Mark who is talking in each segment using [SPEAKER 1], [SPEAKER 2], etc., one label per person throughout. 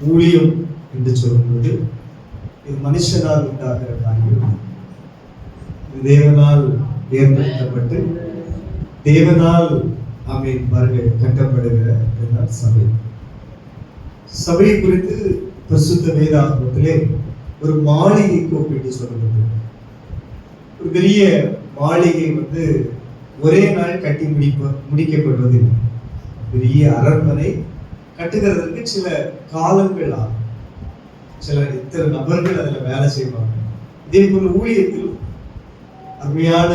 [SPEAKER 1] ஊழியம் என்று சொல்லும்போது இது மனுஷனால் உண்டாகிற காரியம். தேவனால் ஏற்படுத்தப்பட்டு தேவனால் கட்டப்படுகிற சபை. சபையை குறித்து பரிசுத்த வேதாகமத்திலே ஒரு மாளிகைக்கு ஒப்பிட்டு சொல்லப்பட்டது. ஒரு பெரிய மாளிகை ஒரே நாள் கட்டி முடிக்கப்படுவது. பெரிய அரண்மனை கட்டுகிறதுக்கு சில காலங்கள் ஆகும். சில இத்தனை நபர்கள் அதுல வேலை செய்வாங்க. இதே போல ஊழியத்தில் அருமையான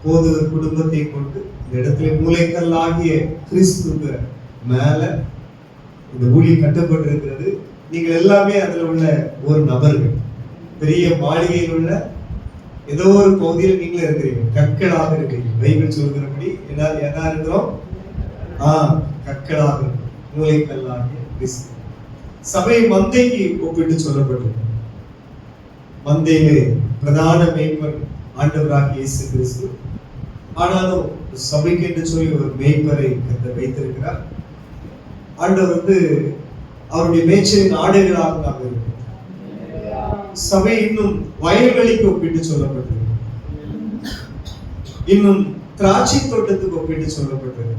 [SPEAKER 1] போதகர் குடும்பத்தை கொண்டு இந்த இடத்துல மூளைக்கல் ஆகிய கிறிஸ்துவ மேல இந்த ஊழியம் கட்டப்பட்டிருக்கிறது. நீங்கள் எல்லாமே அதுல உள்ள ஒரு நபர்கள். பெரிய மாளிகையில் உள்ள ஏதோ ஒரு பகுதியில் நீங்களே இருக்கிறீங்க, கற்களாக இருக்கிறீங்க. பைபிள் சொல்கிறபடி என்ன இருக்கிறோம்? கற்களாக இருக்கிறோம், மூளைக்கல்லாகிய கிறிஸ்து. சபை மந்தைக்கு ஒப்பிட்டு சொல்லப்பட்டது. மந்தையிலே பிரதான மேய்ப்பன் ஆண்டவராகிய இயேசு கிறிஸ்து. ஆனாலும் சபைக்கு என்று சொல்லி ஒரு மேய்ப்பரை வைத்திருக்கிறார். ஆண்டவர் அவருடைய மேய்ச்சலின் ஆடைகளாக நாம் இருக்கிறோம். சபை இன்னும் வயல்வெளிக்கு ஒப்பிட்டு சொல்லப்பட்டது. இன்னும் திராட்சை தோட்டத்துக்கு ஒப்பிட்டு சொல்லப்பட்டது.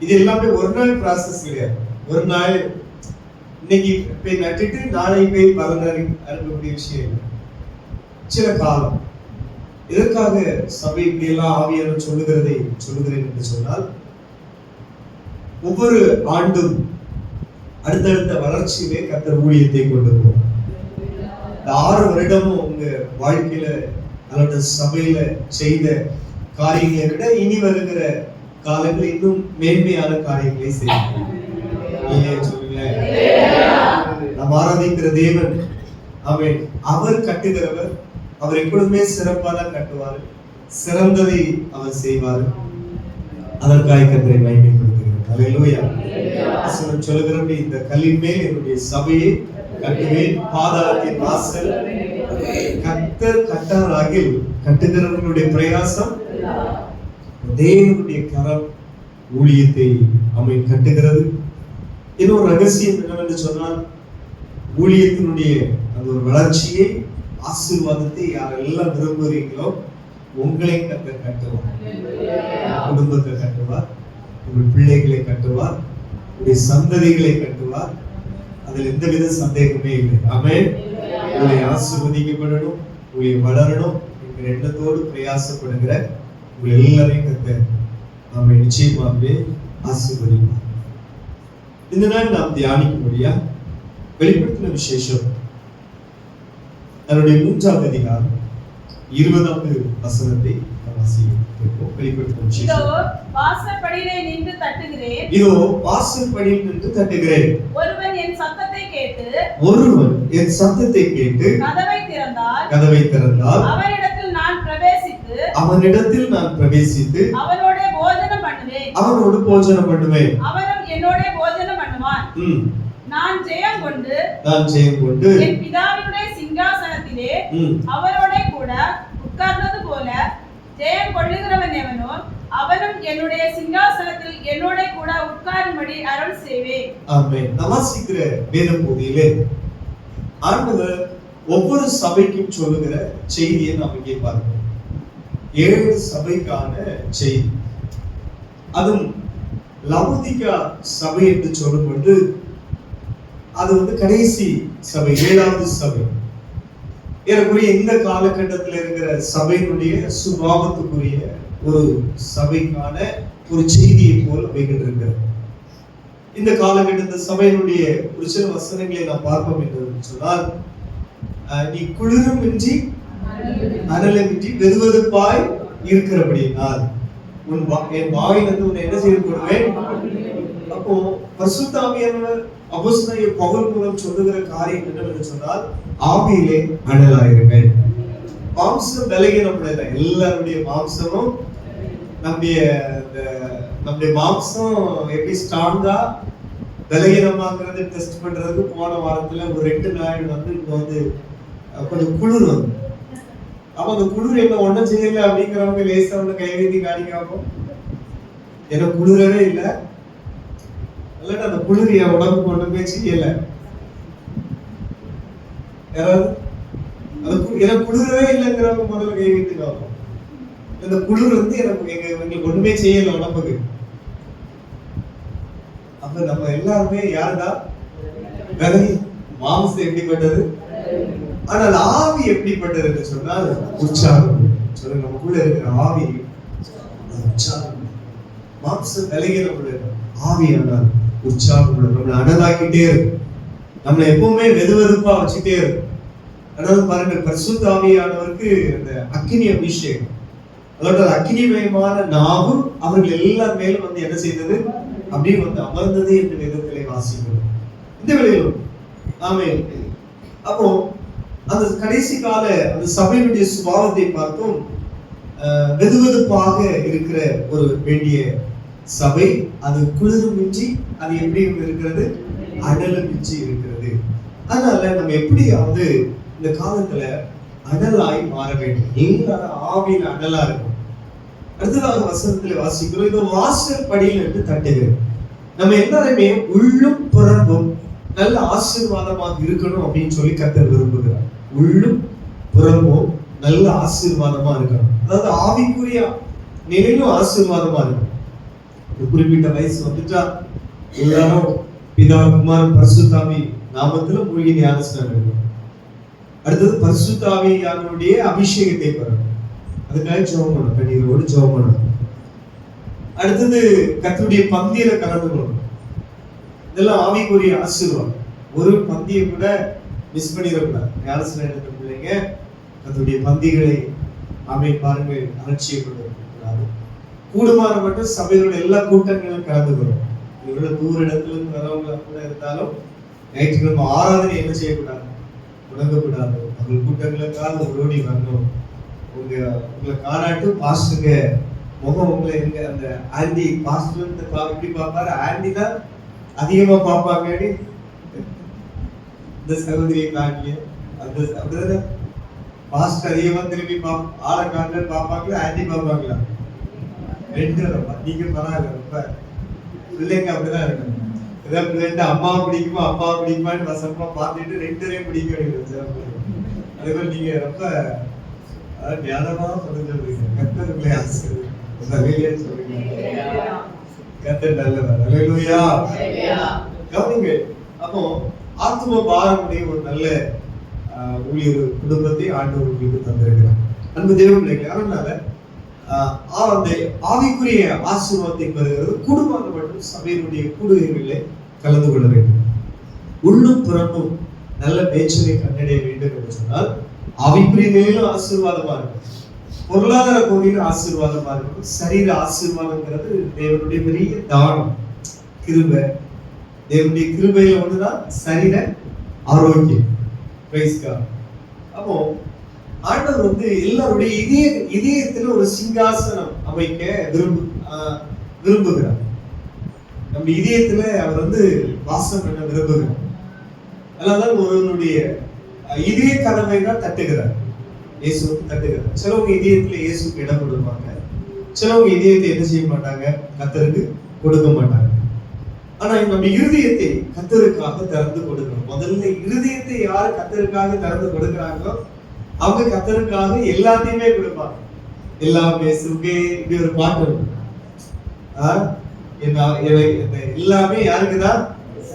[SPEAKER 1] இது எல்லாமே ஒரு நாள் ப்ராசஸ் கிடையாது. ஒரு நாள் இன்னைக்கு போய் நட்டுட்டு நாளை போய் பலன் அனுப்பக்கூடிய விஷயம் இல்லை. சில காலம். இதற்காக சபை இப்படி எல்லாம் ஆவியானவர் சொல்லுகிறேன் என்று சொன்னால், ஒவ்வொரு ஆண்டும் அடுத்தடுத்த வளர்ச்சியிலே கர்த்தர் ஊழியத்தை கொண்டு போவார். இந்த 6 வருடமும் உங்க வாழ்க்கையில அல்லது சபையில செய்த காரியங்களை விட இனி வருகிற காலங்களில் இன்னும் மேன்மையான காரியங்களை செய்யும். நாம் ஆராதிக்கிற தேவன் அவர் கட்டுகிறவர். அவர் எப்பொழுதுமே சிறப்பாக கட்டுவார், சிறந்ததை அவர் செய்வார். அதற்காக கர்த்தரை மகிமைப்படுத்துகிறார். அல்லேலூயா. சொல்லுகிறபடி இந்த கல்லின் மேல் என்னுடைய சபையை கட்டுவேன், பாதாளத்தின் வாசல். கர்த்தர் கட்டாராகில் கட்டுகிறவர்களுடைய பிரயாசம் தேவனுடைய கரம் ஊழியத்தை கட்டுகிறது. இன்னொரு ரகசியம் என்னவென்று சொன்னால், ஊழியத்தினுடைய அந்த ஒரு வளர்ச்சியை, ஆசீர்வாதத்தை யாரெல்லாம் விரும்புகிறீங்களோ உங்களை கர்த்தர் கட்டுவார். குடும்பத்தை கட்டுவார், உங்கள் பிள்ளைகளை கட்டுவார், உங்களுடைய சந்ததிகளை கட்டுவார். அதில் எந்தவித சந்தேகமே இல்லை. ஆமென். உங்களை ஆசீர்வதிக்கப்படணும், உங்களை வளரணும் என்கிற எண்ணத்தோடு பிரயாசப்படுகிற உங்களை எல்லாரையும் கர்த்தர் நிச்சயமாகவே ஆசீர்வதிப்பார். இந்த நாள் நாம் தியானிக்கும்படியா வெளிப்படுத்தின விசேஷம் அதனுடைய 3ஆம் அதிகாரம் 20வது வசனத்தை வாசிப்போம். வெளிப்படுத்தின விசேஷம். இதோ வாசற்படியிலே நின்று தட்டுகிறேன். ஒருவன் என் சத்தத்தை கேட்டு கதவை திறந்தால் அவனிடத்தில் நான் பிரவேசித்து அவனோடு போஜனம் பண்ணுவேன். அவனும் என்னோட போஜனம் பண்ணுவான். நான் ஜெயம் கொண்டு என் பிதாவினுடைய சிங்காசனத்திலே அவரோட கூட உட்கார்ந்தது போல ஜெயம் கொள்ளுகிறவன் எவனோ அவனும் என்னுடைய சிங்காசனத்தில் என்னோட கூட உட்காரும்படி அருள் செய்வேன். ஆமென். வாசிக்கிற வேத பகுதியிலே ஆண்டவர் ஒவ்வொரு சபைக்கும் சொல்லுகிற செய்தியை நாம் இங்கே பார்க்கிறோம். 7 சபைக்கான செய்தி. அதுவும் லவோதிகா சபை என்று சொல்லும்போது அது கடைசி சபை, 7வது சபை. ஏறக்குறைய இந்த காலகட்டத்தில் இருக்கிற சபையினுடைய சுபாவத்துக்குரிய ஒரு சபைக்கான ஒரு செய்தியை போல் அமைகின்றிருக்கிறது. இந்த காலகட்டத்தில் சபையினுடைய ஒரு சில வசனங்களை நாம் பார்ப்போம் என்று சொன்னால், நீ குளிருமின்றி அனலுமின்றி வெதுவெதுப்பாய் இருக்கிறபடியினால் என் வாயிலிருந்து உன்னை என்ன செய்து கொடுவேன். அப்போ பரிசுத்த ஆவியானவர் அப்போஸ்தலனாகிய பவுல் மூலம் சொல்லுகிற காரியம் என்னவென்று சொன்னால், ஆவியிலே அனலாயிருங்கள். மாம்சம் பலகீனப்படல. எல்லாருடைய மாம்சமும் நம்முடைய மாம்சம் எப்படி ஸ்ட்ராங்கா பலகீனமாக்குறது டெஸ்ட் பண்றதுக்கு போன வாரத்துல ஒரு 2 நாள் இங்க கொஞ்சம் குளிர் வந்து, அப்ப அந்த குளிர் என்ன ஒண்ணும் செய்யல அப்படிங்கிறவங்க லேசா கை வைத்தி காணிக்காம எனக்கு குளிரவே இல்லை, அந்த குளிர் என் உடம்புக்கு ஒண்ணுமே செய்யல. யாராவது எனக்கு குளிரவே இல்லைங்கிறவங்க முதல்ல கை வைத்துக்காகும். இந்த குளிர் வந்து எங்களுக்கு ஒண்ணுமே செய்யல உடம்புக்கு. அப்ப நம்ம எல்லாருமே யாருதான் விலகி. மாம்சம் எப்படிப்பட்டது, ஆனால் ஆவி எப்படிப்பட்டது என்று சொன்னால் உற்சாகம். சொல்லுங்க, நமக்குள்ள இருக்கிற ஆவி உற்சாகம். மாம்சம் விலகின ஆவியானால் உற்சாகம் நம்மளை அனலாக்கிட்டே இருக்கும், நம்மளை எப்பவுமே வெதுவெதுப்பா வச்சுட்டே இருக்கும். அதாவது பாருங்க, பரிசுத்த ஆவியானவருக்கு அந்த அக்கினி அபிஷேகம், அதோட அக்கினிமயமான நாவு அவர்கள் எல்லார் மேலும் வந்து என்ன செய்தது, அப்படியே வந்து அமர்ந்தது என்று வேதத்திலே வாசிக்கிறோம். இந்த வேளையிலும் நாமே அப்போ அந்த கடைசி கால அந்த சபையினுடைய சுபாவத்தை பார்த்தோம். வெதுவெதுப்பாக இருக்கிற ஒரு வேண்டிய சபை, அது குளிருமின்றி அது எப்படி இருக்கிறது, அனலுமின்றி இருக்கிறது. அதனால நம்ம எப்படியாவது இந்த காலத்துல அனலாய் மாற வேண்டும். எல்லாரும் ஆவியில் அனலா இருக்கும். அடுத்ததாக வசனத்துல வாசிக்கிறோம், இது வாசல் படியில் என்று தட்டுகிறது. நம்ம எல்லாருமே உள்ளும் புறம்பும் நல்ல ஆசீர்வாதமாக இருக்கணும் அப்படின்னு சொல்லி கர்த்தர் விரும்புகிறார். உள்ளும் புறம்பும் நல்ல ஆசீர்வாதமா இருக்கணும். அதாவது ஆவிக்குரிய நிலையிலும் ஆசீர்வாதமா இருக்கணும். ஒரு குறிப்பிட்ட வயசு வந்துட்டா எல்லாரும் பிதா குமாரன் பரிசுத்த ஆவி நாமத்துல மூழ்கி ஞானஸ்நானம் எடுக்கணும். அடுத்தது பரிசுத்த ஆவியானவருடைய அபிஷேகத்தை பெறணும். அதுக்காக ஜெபம் பண்ணணும், கண்ணீரோடு ஜெபம் பண்ணணும். அடுத்தது கர்த்தருடைய பந்தியில கலந்து கொள்ளணும். இதெல்லாம் ஆவிக்குரிய ஆசீர்வாதம். ஒரு பந்தியை கூட மிஸ் பண்ணிடக்கூடாது. ஞானஸ்நானம் எடுத்த பிள்ளைங்க கர்த்தருடைய பந்திகளை பாருங்கள் அலட்சியப்படக்கூடாது. கூடுமான மட்டும் சபையோட எல்லா கூட்டங்களும் கலந்து கொள்ளும். இவ்வளவு தூர இடத்துல இருந்து வரவங்க கூட இருந்தாலும் ஞாயிற்றுக்கிழமை ஆராதனை என்ன செய்யக்கூடாது, முடங்கக்கூடாது. அவங்க கூட்டங்களுக்காக ஓடி வரணும். உங்களை காணாட்டு பாஸ்டுங்க முகம் உங்களை எங்க அந்த ஆண்டி பாஸ்டர் எப்படி பார்ப்பாரு, ஆண்டி தான் அதிகமா பார்ப்பாங்க. இந்த சகோதரியை காட்டிய அந்த அப்படிதானே பாஸ்டர் அதிகமா திரும்பி ஆளை காட்ட பார்ப்பாங்களா, ஆண்டி பார்ப்பாங்களா? ரெண்டு நீங்க பரவாயில்ல. ரொம்ப பிள்ளைங்க அப்படிதான் இருக்கணும். ஏதாவது பிள்ளைங்க அம்மா பிடிக்குமா அப்பா பிடிக்குமான்னு வசப்பா பார்த்துட்டு ரெண்டரையும் பிடிக்க வேண்டியது. அதே நீங்க ரொம்ப ஞானமா சொல்லுங்க. கர்த்தருக்குள்ளே ஆசீர்வாதம் சொல்லுங்க. கர்த்தர் நல்லவர். அல்லேலூயா. கவனிங்க, அப்போ ஆத்தும பாரமுடைய ஒரு நல்ல ஊழியர் குடும்பத்தை ஆண்டவர் உங்களுக்கு தந்திருக்கிறார். அன்பு தேவ பிள்ளைகள், அதனால அந்த ஆவிக்குரிய ஆசீர்வாதத்தை பெறுகிறது குடும்பங்கள் மற்றும் சபையினுடைய கூடுகைகளில் கலந்து கொள்ள வேண்டும். உள்ளும் புறமும் நல்ல பேச்சலை கண்டடைய வேண்டும் என்று சொன்னால் ஆவிக்குரிய மேலும் ஆசீர்வாதமா இருக்கும், பொருளாதார கோவிலும் ஆசீர்வாதமா இருக்கும். சரீர ஆசீர்வாதம்ங்கிறது தேவனுடைய பெரிய தானம், கிருபை. தேவனுடைய கிருபையில ஒண்ணுதான் சரீர ஆரோக்கியம். அப்போ ஆண்டவர் வந்து எல்லாருடைய இதயத்துல ஒரு சிங்காசனம் அமைக்க விரும்புகிறார். நம்ம இதயத்துல அவர் வந்து வாசம் பண்ண விரும்புகிறார். அதனால்தான் ஒருவனுடைய இதய கதவை தான் தட்டுகிறார், இயேசுக்கு தட்டுகிறார். சிலவங்க இதயத்துல இயேசுக்கு இடம் கொடுப்பாங்க, சிலவங்க இதயத்தை என்ன செய்ய மாட்டாங்க, கர்த்தருக்கு கொடுக்க மாட்டாங்க. ஆனா நம்ம இருதயத்தை கர்த்தருக்காக திறந்து கொடுக்கணும். முதல்ல இருதயத்தை யார் கர்த்தருக்காக திறந்து கொடுக்கிறாங்களோ அவங்க கர்த்தருக்காக எல்லாத்தையுமே கொடுப்பாங்க. எல்லாமே சுகே இப்படி ஒரு பாட்டு எல்லாமே யாருக்குதான்,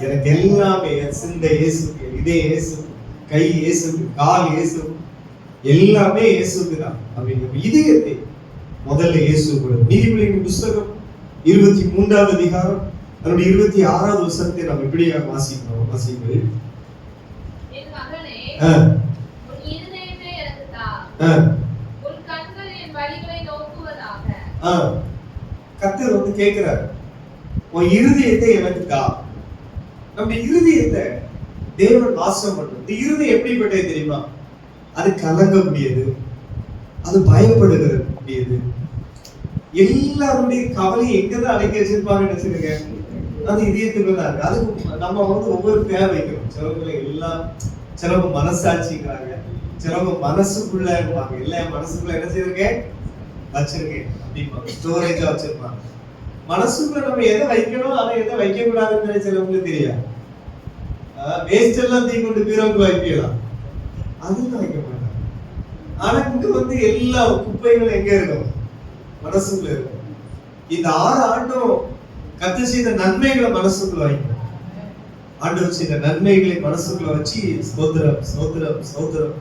[SPEAKER 1] எனக்கு எல்லாமே என் சிந்தை இயேசுக்கு, இதே இயேசு, கை இயேசுக்கு, கால் இயேசு, எல்லாமே இயேசுக்கு தான். அப்படிங்கிற இதயத்தை முதல்ல இயேசு கொடுக்கும். நீதிமொழியின் புஸ்தகம் 23வது அதிகாரம் அதனுடைய 26வது வசனத்தை நாம் எப்படியாக வாசிக்கிறோம்? வாசிக்கிறோம்.
[SPEAKER 2] என் மகனே, உன் இருதயத்தை எனக்கு தா, உன் கண்கள் என் வழிகளை நோக்குவதாக.
[SPEAKER 1] கர்த்தர் வந்து கேட்கிறார், உன் இருதயத்தை எனக்கு தா. நம்ம இருதயத்தை தேவன் வாசம் பண்றது. இந்த இருதயம் எப்படிப்பட்டது தெரியுமா? அது கலங்க முடியாது, அது பயப்படுகிறது முடியாது. எல்லாருடைய கவலையை எங்கதான் அடக்கி வச்சிருப்பாங்கன்னு வச்சிருக்க, அது இதயத்துக்குள்ள தான் இருக்கு. அது நம்ம வந்து ஒவ்வொரு பேர் வைக்கிறோம். சிலவங்களை எல்லாம், சிலவங்க மனசாட்சிக்கிறாங்க, சிலவங்க மனசுக்குள்ள இருப்பாங்க. இல்ல மனசுக்குள்ள என்ன செய்யிருக்கேன் வச்சிருக்கேன் அப்படிம்பாங்க, ஸ்டோரேஜா வச்சிருப்பாங்க. மனசுக்குள்ள நம்ம எதை வைக்கணும் அதை எதை வைக்க கூடாதுன்னு சிலவங்களுக்கு தெரியாது. வேஸ்ட் எல்லாம் தீ கொண்டு பீரோக்கு வைக்கலாம். அதுதான் வைக்க மாட்டாங்க. ஆனா இங்க வந்து எல்லா குப்பைகளும் எங்க இருக்கும்? மனசுக்குள்ள இருக்கும். இந்த 6 ஆண்டும் கர்த்தர் செய்த நன்மைகளை மனசுக்குள்ள வைக்கணும். ஆண்டவர் செய்த நன்மைகளை மனசுக்குள்ள வச்சு ஸ்தோத்திரம் ஸ்தோத்திரம் ஸ்தோத்திரம்.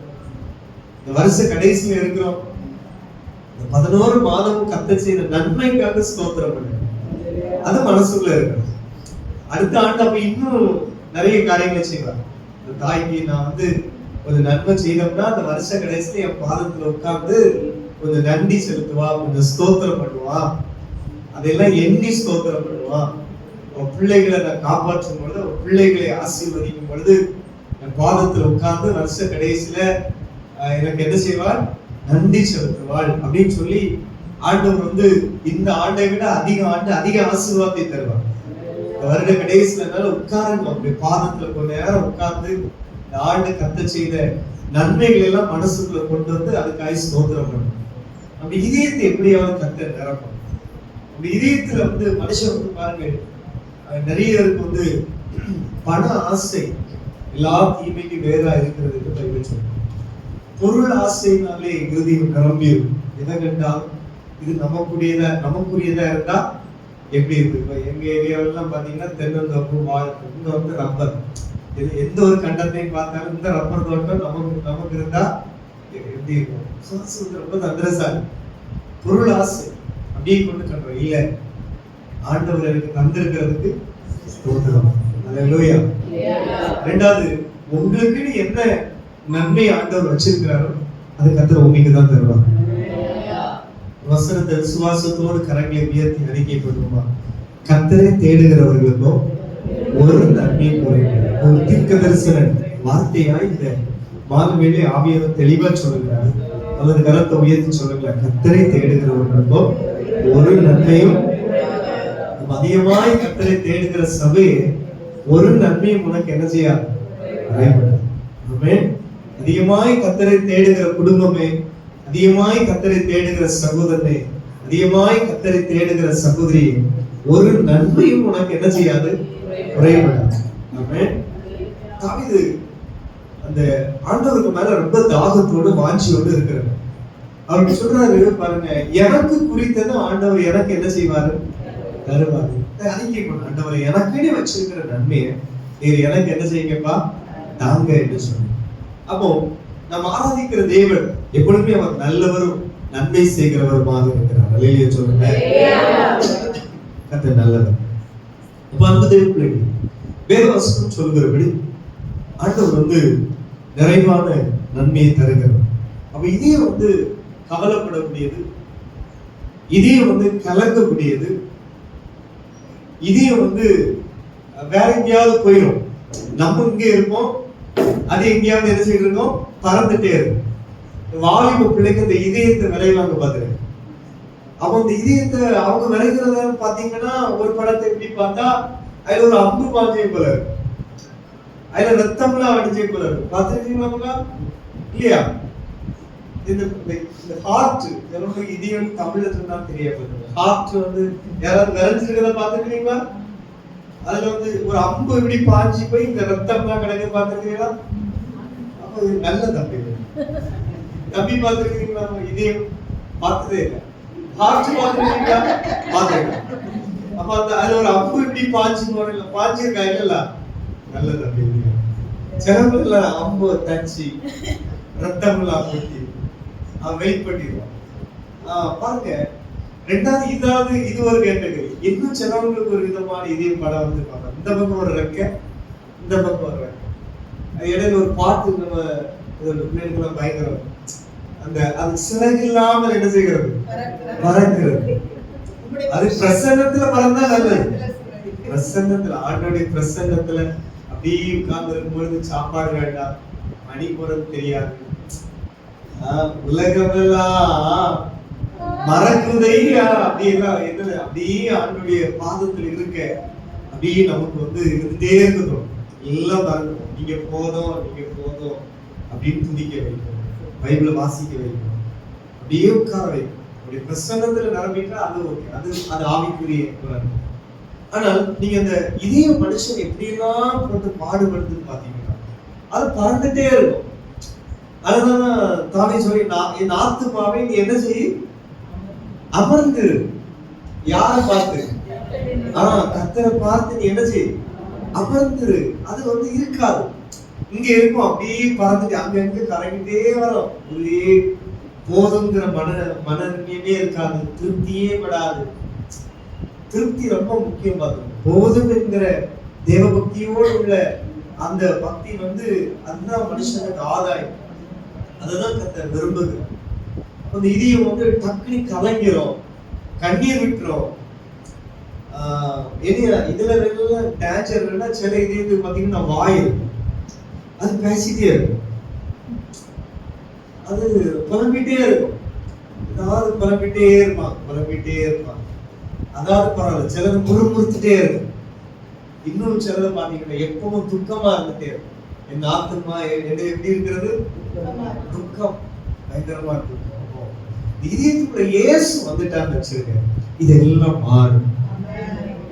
[SPEAKER 1] இந்த வருஷ கடைசியில இருக்கிறோம். இந்த 11 மாதமும் கர்த்தர் செய்த நன்மைக்காக ஸ்தோத்திரம் பண்ணுங்க. அது மனசுக்குள்ள இருக்கணும். அடுத்த ஆண்டு அப்ப இன்னும் நிறைய காரியங்களை செய்வார். இந்த தாய்க்கு நான் வந்து ஒரு நன்மை செய்தோம்னா அந்த வருஷ கடைசியில என் பாதத்துல உட்கார்ந்து கொஞ்சம் நன்றி செலுத்துவா, கொஞ்சம் ஸ்தோத்திரம் பண்ணுவா, அதெல்லாம் எண்ணி ஸ்தோத்திரம் பண்ணுவா. அவன் பிள்ளைகளை நான் காப்பாற்றும் பொழுது, அவன் பிள்ளைகளை ஆசீர்வதிக்கும் பொழுது என் பாதத்துல உட்கார்ந்து வருஷ கடைசியில எனக்கு என்ன செய்வாள்? நன்றி செலுத்துவாள் அப்படின்னு சொல்லி ஆண்டவர் வந்து இந்த ஆண்டை விட அதிக ஆசீர்வாதத்தை தருவார். இந்த வருட கடைசியில உட்காருங்க, அப்படி பாதத்துல கொஞ்ச நேரம் உட்கார்ந்து இந்த ஆண்டு கர்த்தர் செய்த நன்மைகள் எல்லாம் மனசுக்குள்ள கொண்டு வந்து அதுக்காக ஸ்தோத்திரம் பண்ணணும். நம்ம இதயத்தை எப்படியாவது கர்த்தர் நிரப்பணும். நம்ம இதயத்துல வந்து மனுஷன் வந்து பாருங்க, நிறைய பேருக்கு வந்து பண ஆசை எல்லா தீமைக்கு வேறா இருக்கிறது என்று பைபிள் சொல்லுது. பொருள் ஆசைனாலே இருதயம் நிரம்பியும் எதை கண்டாலும் இது நமக்குரியதா இருந்தா எப்படி இருக்கு? இப்ப எங்க ஏரியாவெல்லாம் பாத்தீங்கன்னா தென்னந்தோப்பு, வாழை, இங்க வந்து ரப்பர். இது எந்த ஒரு கண்டத்தையும் பார்த்தாலும் இந்த ரப்பர் தோட்டம் நமக்கு இருந்தா எப்படி இருக்கும்? சுவாசம் ரொம்ப தந்திரசாலி. பொருள் ஆசை அப்படியே கொண்டு கண்டோம் இல்ல, ஆண்டவர் எனக்கு தந்திருக்கிறதுக்கு ஸ்தோத்திரம். அல்லேலூயா. ரெண்டாவது, உங்களுக்கு என்ன நன்மை ஆண்டவர் வச்சிருக்கிறாரோ அது கர்த்தர் உங்களுக்கு தான் தருவார். வசனத்தை விசுவாசத்தோடு கரங்களை உயர்த்தி அறிக்கை பண்ணுமா? கர்த்தரை தேடுகிறவர்களுக்கோ ஒரு நன்மை குறையும். ஒரு தீர்க்க தரிசன வார்த்தையாய் இந்த மாதவேளை ஆவியானவர் தெளிவா சொல்லுகிறார். அல்லது கரத்தை உயர்த்தி சொல்லுங்களா? கர்த்தரை தேடுகிறவர்களுக்கோ ஒரு நன்மையும், அதிகமாய் கர்த்தரை தேடுகிற சபையே ஒரு நன்மையும் உனக்கு என்ன செய்யாது? அதிகமாய் கர்த்தரை தேடுகிற குடும்பமே, அதிகமாய் கர்த்தரை தேடுகிற சகோதரனே, அதிகமாய் கர்த்தரை தேடுகிற சகோதரியே, ஒரு நன்மையும் உனக்கு என்ன செய்யாது? குறைபடாது. தாவீது அந்த ஆண்டவருக்கு மேல ரொம்ப தாகத்தோடு வாஞ்சியோடு இருக்கிறார். அவர் சொல்றாரு பாருங்க, எனக்கு குறித்தது ஆண்டவர் எனக்கு என்ன செய்வாரு? தருவாரு. அறிக்கை பண்ண, ஆண்டவர் எனக்குன்னு வச்சிருக்கிற நன்மையை நீர் எனக்கு என்ன செய்யுங்கப்பா? தாங்க என்று சொன்ன. அப்போ நம்ம ஆராதிக்கிற தேவன் எப்பொழுதுமே அவர் நல்லவரும் நன்மை செய்கிறவருமாக இருக்கிறார். அல்லேலூயா சொல்லுங்க. கர்த்தர் நல்லவர். அப்ப அந்த தேவ பிள்ளைகள் வேதவசனம் சொல்கிறபடி ஆண்டவர் வந்து நிறைவான நன்மையை தருகிறார். அப்ப இதயம் வந்து கவலைப்படக்கூடியது, இதயம் வந்து கலங்கக்கூடியது, இதயம் வந்து வேற எங்கேயாவது போயிடும். நம்ம இங்கே இருப்போம், அது எங்கேயாவது என்ன செய்யிட்டு இருக்கோம்? பறந்துட்டே இருக்கும். வாலிப பிள்ளைக்கு இந்த இதயத்தை விளைவாங்க பாத்துரு. அப்ப இந்த இதயத்தை அவங்க விளைகிறத பாத்தீங்கன்னா ஒரு படத்தை எப்படி பார்த்தா அதுல ஒரு அம்பு பாஞ்சே போல இருக்கு, அதுல ரத்தம்லாம் அடிச்சே போல இருக்கு. பாத்துருக்கீங்களா இல்லையா? இந்த ஹார்ட், இதயம் தமிழ்ல சொன்னா தெரியாது. ஹார்ட் வந்து யாராவது விளைஞ்சிருக்கிறத பாத்துருக்கீங்களா? அதுல வந்து ஒரு அம்பு இப்படி பாஞ்சு போய் இந்த ரத்தம்லாம் கிடைக்க பாத்துருக்கீங்களா? அப்ப இது நல்ல தம்பி பாத்துருக்கீங்களா? இதயம் பார்த்ததே இல்லை. ஹார்ட் பாத்துருக்கீங்களா? பாத்துருக்கேன். அப்ப அந்த அதுல ஒரு அம்பு இப்படி பாஞ்சு போறல, பாஞ்சிருக்கா இல்ல? நல்ல தம்பி. சிலம்புல அம்பு தச்சு ரத்தம்லாம் கொட்டி அவன் வெயிட் பண்ணிடுவான். பாருங்க. ரெண்டாவது இது ஒரு கேட்டகரி. இன்னும் சிலவங்களுக்கு ஒரு விதமான இதயம் படம் வந்து பார்ப்பாங்க. இந்த பக்கம் ஒரு ரெக்க, இந்த பக்கம் ஒரு ரெக்க. இடையில ஒரு பாட்டு நம்ம பிள்ளைகளுக்கு பயங்கரம். அது சிறகு இல்லாமல் என்ன செய்கிறது? பறக்கிறது. அது பிரசன்னத்துல பறந்தா நல்லது. பிரசன்னத்துல, ஆண்டோடைய பிரசன்னத்துல அப்படியே உட்கார்ந்து இருக்கும்பொழுது சாப்பாடு வேண்டாம், மணி போறது தெரியாது, உலகமெல்லாம் மறக்குதையா அப்படியெல்லாம் எதுல அப்படியே ஆண்டோடைய பாதத்தில் இருக்க அப்படியே நமக்கு வந்து இருந்துட்டே இருக்கணும். எல்லாம் மறக்கணும். நீங்க போதும் அப்படின்னு துதிக்க வைக்கணும், பைபிளை வாசிக்க வைக்கணும், அப்படியே உட்கார வைக்கணும். அப்படி பிரசன்னத்துல நிரம்பிட்டா அது ஓகே, அது ஆவிக்குரிய குரல். ஆனால் நீங்க அந்த இதய மனுஷன் எப்படியெல்லாம் போட்டு பாடுபடுத்துன்னு பாத்தீங்கன்னா அது பறந்துட்டே இருக்கும். அதுதான் தாவீது சொல்லி, என் ஆத்துமாவை நீ என்ன செய்ய, அமர்ந்து. யாரை பார்த்து? கர்த்தரை பார்த்து நீ என்ன செய்ய, அமர்ந்து. அது வந்து இருக்காது, இங்க இருக்கும், அப்படியே பார்த்துட்டு அங்க இங்க கரைக்கிட்டே வரும். ஒரே போதுங்கிற மனநிலையே இருக்காது, திருப்தியே படாது. திருப்தி ரொம்ப முக்கியமானது. போதும் என்கிற தேவபக்தியோடு உள்ள அந்த பக்தி வந்து அதுதான் மனுஷனுக்கு ஆதாயம். அதுதான் கர்த்தர் விரும்புகிறார். அந்த இதயம் வந்து டக்குனி கலங்கிறோம், கண்ணீர் விட்டுரும். இதுல டேஞ்சர் சில இதயத்துக்கு பாத்தீங்கன்னா வாய் இருக்கும், அது பேசிட்டே இருக்கும், அது புலம்பிட்டே இருக்கும், ஏதாவது புலம்பிட்டே இருப்பான். அதாவது பரவாயில்ல, சிலர் முறுமுறுத்துட்டே இருக்கும். இன்னும் சிலர் பாத்தீங்கன்னா எப்பவும் துக்கமா இருந்துட்டே இருக்கும். என் ஆத்மா எப்படி இருக்கிறது? துக்கம், பயங்கரமா இருக்கு. இதயத்துக்குள்ள இயேசு வந்துட்டான்னு வச்சிருக்க, இதெல்லாம் மாறும்.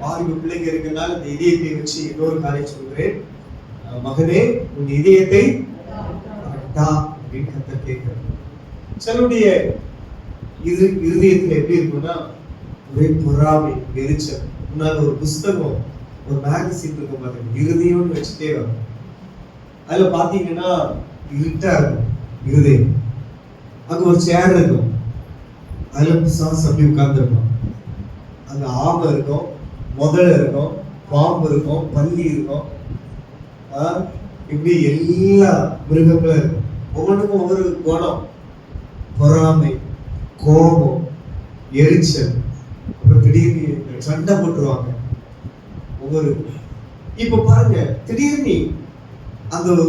[SPEAKER 1] வாலிப பிள்ளைங்க இருக்கிறதுனால இந்த இதயத்தை வச்சு இன்னொரு காரியம் சொல்கிறேன். மகனே, உன் இதயத்தை அப்படின்னு கர்த்தர் கேட்கிறார். சிலருடைய இருதயத்துல எப்படி இருக்கும்னா ஒரே பொறாமை, எரிச்சல். முன்னால ஒரு புஸ்தகம், ஒரு மேகசின் இருக்கும் பாத்தீங்கன்னா, இருதயம்னு வச்சுட்டே வரும். அதுல பாத்தீங்கன்னா இருட்டா இருக்கும் இருதயம். அங்க ஒரு சேர் இருக்கும், அதுல பிசாசு அப்படி உட்கார்ந்துருக்கும். அங்க ஆமை இருக்கும், முதல்ல இருக்கும், பாம்பு இருக்கும், பல்லி இருக்கும், இப்படி எல்லா மிருகங்களும் இருக்கும். ஒவ்வொன்றுக்கும் ஒவ்வொரு குணம், பொறாமை, கோபம், எரிச்சல், அப்புறம் திடீர்னு சண்டை போட்டுருவாங்க ஒவ்வொரு. இப்ப பாருங்க, திடீர்னு அந்த ஒரு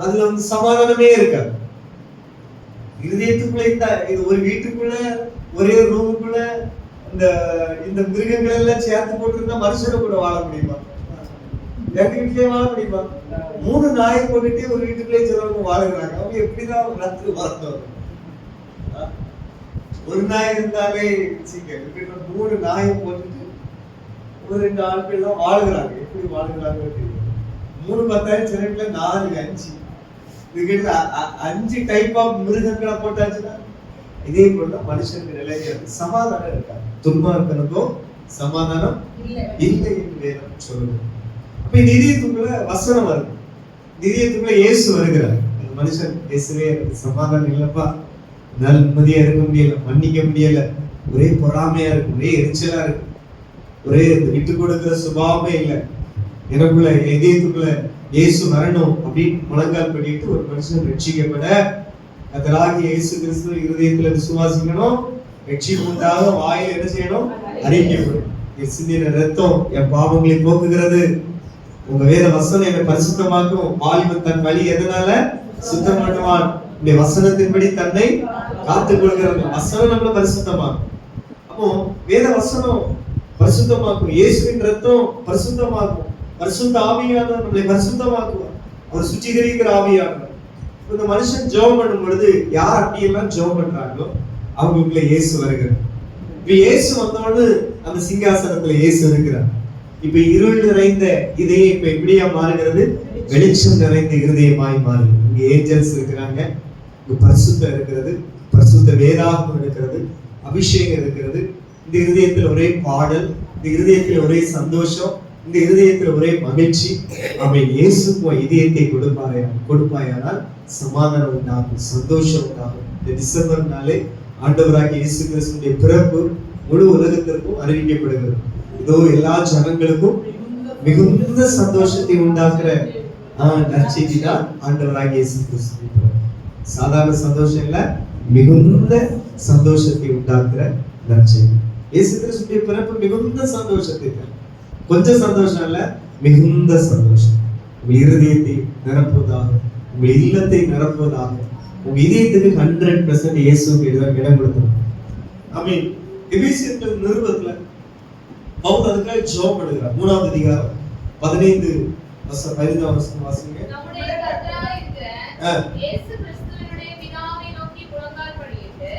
[SPEAKER 1] அதுல வந்து சமாதானமே இருக்காது. இருதயத்துக்குள்ள இது ஒரு வீட்டுக்குள்ள ஒரே ரூமுக்குள்ள இந்த மிருகங்கள் எல்லாம் சேர்த்து போட்டுருந்தா மனுஷனை கூட வாழ முடியுமா? 2 வீட்லயே வாழ முடியுமா? 3 நாயை போட்டுட்டே ஒரு வீட்டுக்குள்ளே சிலவங்க வாழுகிறாங்க. அவங்க எப்படிதான் ராத்திரி வாழ்ந்தோம்? ஒரு நாய் இருந்தாலே 3 நாயை போட்டுட்டு ஒரு 2 ஆட்கள் தான் வாழுகிறாங்க. எப்படி வாழுகிறாங்க தெரியும். 3 10,000 சில வீட்டுல 4 5 இதுக்கிட்ட 5 டைப் ஆஃப் மிருகங்களை போட்டாச்சுன்னா இதே போல மனுஷனுக்கு நிலையா சமாதானம் இருக்காது. துன்மார்க்கனுக்கும் சமாதானம் இல்லை என்று வேதம் சொல்லுது. அப்ப இந்த இதயத்துக்குள்ள வசனம் வருது, இதயத்துக்குள்ள இயேசு வருகிறார். அந்த மனுஷன் இயேசுவே, சமாதானம் இல்லப்பா, நிம்மதியா இருக்க முடியல, மன்னிக்க முடியல, ஒரே பொறாமையா இருக்கு, ஒரே எரிச்சலா இருக்கு, ஒரே விட்டு கொடுக்கிற சுபாவமே இல்லை, எனக்குள்ள இதயத்துக்குள்ள இயேசு வரணும் அப்படின்னு முழங்கால் பண்ணிட்டு ஒரு மனுஷன் ரட்சிக்கப்பட கர்த்தராகிய இயேசு கிறிஸ்து இருதயத்துல விசுவாசிக்கணும். ரட்சிப்பு உண்டாக வாயில் என்ன செய்யணும்? அறிக்கைப்படும். சிந்தின ரத்தம் என் பாவங்களை போக்குகிறது, உங்க வேத வசனம் என்னை பரிசுத்தமாக்கும். வாலிபன் தன் வழி எதனால சுத்தம் பண்ணுவான்? இந்த வசனத்தின்படி தன்னை காத்துக் கொள்கிறது. வசனம் நம்மள பரிசுத்தமாக்கும். அப்போ வேத வசனம் பரிசுத்தமாக்கும், இயேசுவின் ரத்தம் பரிசுத்தமாக்கும், பரிசுத்த ஆவியானவர் நம்மளை பரிசுத்தமாக்குவார், ஒரு சுத்திகரிக்கிற ஆவியானவர். இந்த மனுஷன் ஜெபம் பண்ணும் பொழுது யார் அப்படியெல்லாம் ஜெபம் பண்றாங்களோ அவங்களுக்குள்ள இயேசு வருகிறார். இப்ப இயேசு வந்தோடு அந்த சிங்காசனத்துல இயேசு இருக்கிறார். இப்ப இருள் நிறைந்த இதயம் இப்ப எப்படியா மாறுகிறது? வெளிச்சம் நிறைந்த இருதயமாய் மாறுது. இங்க ஏஞ்சல்ஸ் இருக்கிறாங்க, இங்க பரிசுத்தம் இருக்கிறது, பரிசுத்த வேதாகம் இருக்கிறது, அபிஷேகம் இருக்கிறது. இந்த இருதயத்தில் ஒரே பாடல், இந்த இருதயத்தில் ஒரே சந்தோஷம், இந்த இருதயத்தில் ஒரே மகிழ்ச்சி. அவன் இயேசுக்கு இதயத்தை கொடுப்பாயானால் சமாதானம் உண்டாகும், சந்தோஷம் உண்டாகும். இந்த டிசம்பர் நாளே ஆண்டவராகிய இயேசு கிறிஸ்துவின் பிறப்பு முழு உலகத்திற்கும் அறிவிக்கப்படுகிறது. இதோ எல்லா ஜனங்களுக்கும் மிகுந்த சந்தோஷத்தை உண்டாக்குற நற்செய்தி தான் ஆண்டவராகிய இயேசு கிறிஸ்துவின் பிறப்பு. சாதாரண சந்தோஷம் இல்ல, மிகுந்த சந்தோஷத்தை உண்டாக்குற நற்செய்தி. இயேசு கிறிஸ்துவின் பிறப்பு மிகுந்த சந்தோஷத்தை தான், கொஞ்சம் சந்தோஷம் இல்ல, மிகுந்த சந்தோஷம். உங்க இருதயத்தை நிரப்புவதாக, உங்க இல்லத்தை நிரப்புவதாக, உங்க இதயத்துக்கு 100% இயேசுவுக்கு இடம் கொடுக்கணும். ஆமென். எபேசியர் நிருபத்துல பவுல் அதுக்காக ஜெபம் பண்ணுகிறார். 3வது அதிகாரம் 15 வசனம் வாசிங்க.
[SPEAKER 2] நம்முடைய கர்த்தராகிய இயேசு கிறிஸ்துவினுடைய பிதாவை நோக்கி முழங்கால் படியிட்டு,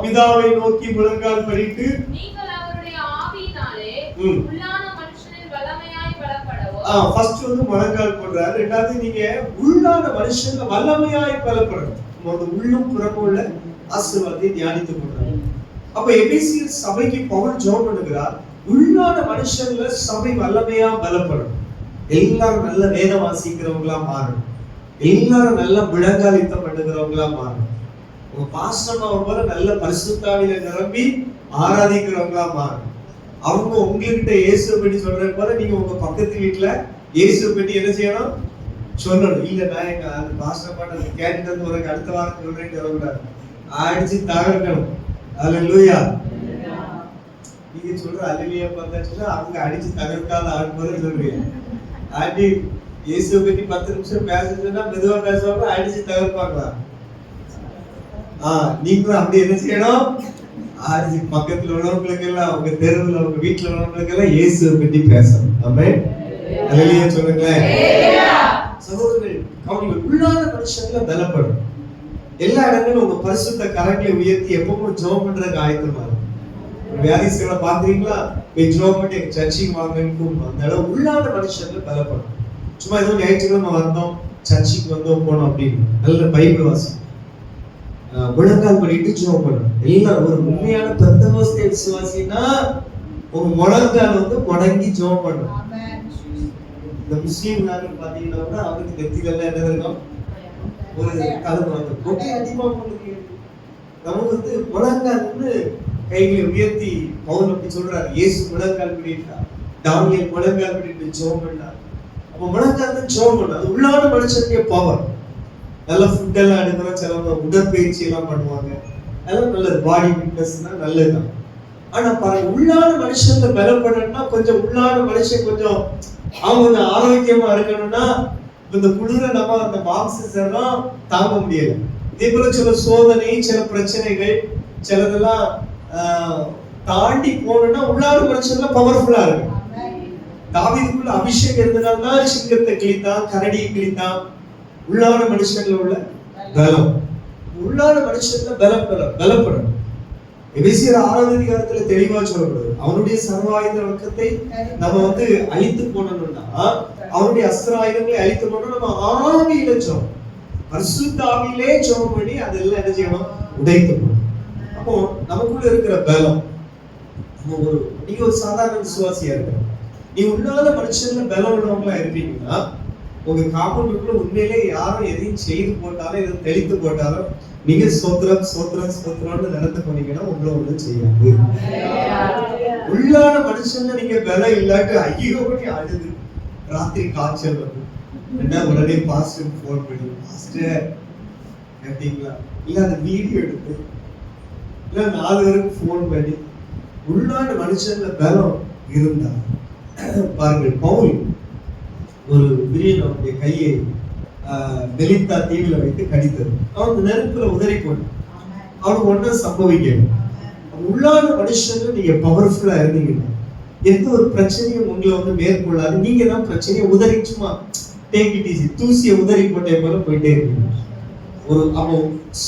[SPEAKER 1] பிதாவை நோக்கி முழங்கால் படியிட்டு,
[SPEAKER 2] நீங்கள் அவருடைய ஆவியினாலே உள்ளான மனுஷனில் வல்லமையாய் பலப்படவும்
[SPEAKER 1] ஃபர்ஸ்ட் வந்து முழங்கால் போடுறாரு. ரெண்டாவது நீங்க உள்ளான மனுஷங்க வல்லமையாய் பலப்படணும். அந்த உள்ளும் புறமும் உள்ள ஆசீர்வாதத்தை தியானித்து போடுறாரு. அப்ப எபேசியர் சபைக்கு பவுல் ஜெபம் பண்ணுகிறார். உள்ளான மனுஷங்கள சபை வல்லமையா பலப்படணும். எல்லாரும் நல்ல வேதம் வாசிக்கிறவங்களா மாறணும். எல்லாரும் நல்ல முழங்காலித்தம் பண்ணுகிறவங்களா மாறணும். உங்க பாஸ்டர்மாவை போல நல்ல பரிசுத்தாவில நிரம்பி ஆராதிக்கிறவங்களா மாறணும். அவங்க உங்ககிட்ட இயேசுவை பற்றி சொல்றது போல நீங்க உங்க பக்கத்து வீட்டுல இயேசுவை பற்றி என்ன செய்யணும் சொல்லணும். இல்ல நான் எங்க அந்த பாஸ்டர் பாட்ட கேட்டுட்டு வந்து உனக்கு அடுத்த வாரம் சொல்றேன்னு சொல்லக்கூடாது. அடிச்சு தகர்க்கணும். அல்லேலூயா. நீங்க சொல்ற அல்லேலூயா பார்த்தாச்சுன்னா அவங்க அடிச்சு தகர்க்காத ஆள் போல சொல்றீங்க. ஆண்டி இயேசுவை பற்றி 10 நிமிஷம் பேசுறதுன்னா மெதுவா பேசுவாங்க, அடிச்சு தகர்ப்பாங்களா? நீங்களும் அப்படி என்ன செய்யணும்? அடிச்சு பக்கத்துல உள்ளவங்களுக்கு எல்லாம், உங்க தெருவில் உங்க வீட்டுல உள்ளவங்களுக்கு எல்லாம் இயேசுவை பற்றி பேசணும். ஆமென். அல்லேலூயா சொல்லுங்களேன். சகோதரர்கள் கவனிங்க, உள்ளான மனுஷங்கள பலப்படும். எல்லா இடங்களும் உங்க பரிசுத்த கரங்களை உயர்த்தி எப்பவும் ஜெபம் பண்றதுக்கு ஆயத்தமா இருக்கும். வியாதிஸ்களை பாக்குறீங்களா? போய் ஜெபம் பண்ணி சர்ச்சுக்கு வாங்கன்னு அந்த இடம் உள்ளான மனுஷங்கள பலப்படும். சும்மா ஏதோ ஞாயிற்றுக்கிழமை வந்தோம், சர்ச்சுக்கு வந்தோம் போனோம் அப்படின்னு நல்ல பைபிள் வாசி முழங்கால் பண்ணிட்டு ஜெபம் பண்ணணும். எல்லாம் ஒரு உண்மையான பெந்தகோஸ்தே விசுவாசினா உங்க முழங்கால் வந்து முடங்கி ஜெபம் பண்ணணும். இந்த முஸ்லீம் நாட்டில் பாத்தீங்கன்னா அவருக்கு நெத்தில எல்லாம் என்ன இருக்கும்? ஒரு கலந்து கொட்டை அதிகமா உங்களுக்கு நமக்கு வந்து முழங்கால் வந்து கைகளை உயர்த்தி பவுல் அப்படி சொல்றாரு. இயேசு முழங்கால் பண்ணிட்டார், தானியேல் முழங்கால் பண்ணிட்டு ஜெபம் பண்ணார். அப்ப முழங்கால் தான் ஜெபம் பண்ணார். அது உள்ளான மனுஷனுடைய பவர். நல்ல ஃபுட் எல்லாம் எடுக்கிறோம், சிலவங்க உடற்பயிற்சி எல்லாம் பண்ணுவாங்க, அதெல்லாம் நல்லது. பாடி ஃபிட்னஸ்னா நல்லதுதான். ஆனா பாருங்க, உள்ளான மனுஷன்ல பலப்படணும்னா கொஞ்சம் உள்ளான மனுஷன் கொஞ்சம் அவங்க கொஞ்சம் ஆரோக்கியமா இருக்கணும்னா இந்த குளிர நம்ம அந்த மாம்சம் எல்லாம் தாங்க முடியல. இதே போல சில சோதனை, சில பிரச்சனைகள், சிலதெல்லாம் தாண்டி போகணும்னா உள்ளான மனுஷன்ல பவர்ஃபுல்லா இருக்கு. தாவீதுக்குள்ள அபிஷேகம் இருந்தனால சிங்கத்தை கிழித்தான், கரடியை கிழித்தான். உள்ளான மனுஷன்ல உள்ள பலம், உள்ளான மனுஷன்ல பலப்படணும். எபேசியர் 6ஆம் அதிகாரத்துல தெளிவா சொல்லப்படுது. அவனுடைய சர்வாயுத வர்க்கத்தை நம்ம வந்து அழித்து போனோம்னா, அவனுடைய அஸ்திராயுதங்களை அழித்து போனோம். நம்ம ஆவியில ஜெபம், பரிசுத்த ஆவியிலே ஜெபம் பண்ணி அதெல்லாம் என்ன செய்யணும்? உடைத்து போகணும். அப்போ நமக்குள்ள இருக்கிற பலம், நீங்க ஒரு சாதாரண விசுவாசியா இருக்க, நீ உள்ளான மனுஷன்ல பலம் உள்ளவங்களா இருப்பீங்கன்னா உங்க காம்பவுண்டுக்குள்ள உண்மையிலே யாரும் எதையும் செய்து போட்டாலும் எதுவும் தெளித்து போட்டாலும் நீங்க சோத்திரம் சோத்திரம் சோத்திரம்னு நடந்து போனீங்கன்னா உங்களை ஒண்ணும் செய்யாது. உள்ளான மனுஷன்ல நீங்க பலம் இல்லாட்டி ஐயோ பண்ணி அழுது ராத்திரி காய்ச்சல் வந்து என்ன உடனே பாஸ்டர் போன் பண்ணி பாஸ்டர் கேட்டீங்களா, இல்ல அந்த வீடியோ எடுத்து இல்ல 4 பேருக்கு போன் பண்ணி உள்ளான மனுஷன்ல பலம் இருந்தா பாருங்கள். பவுல் ஒரு விரியன் அவனுடைய கையை மெலித்தா தீவில வைத்து கடித்தது. அவனுக்கு நெருப்புல உதறி கொண்டு அவனுக்கு ஒன்றும் சம்பவிக்கணும். உள்ளான மனுஷங்க நீங்க பவர்ஃபுல்லா இருந்தீங்கன்னா எந்த ஒரு பிரச்சனையும் உங்களை வந்து மேற்கொள்ளாது. நீங்க தான் பிரச்சனையை உதறி சும்மா டேக் இட் ஈஸி, தூசியை உதறி போட்டே போல போயிட்டே இருக்கீங்க. அப்போ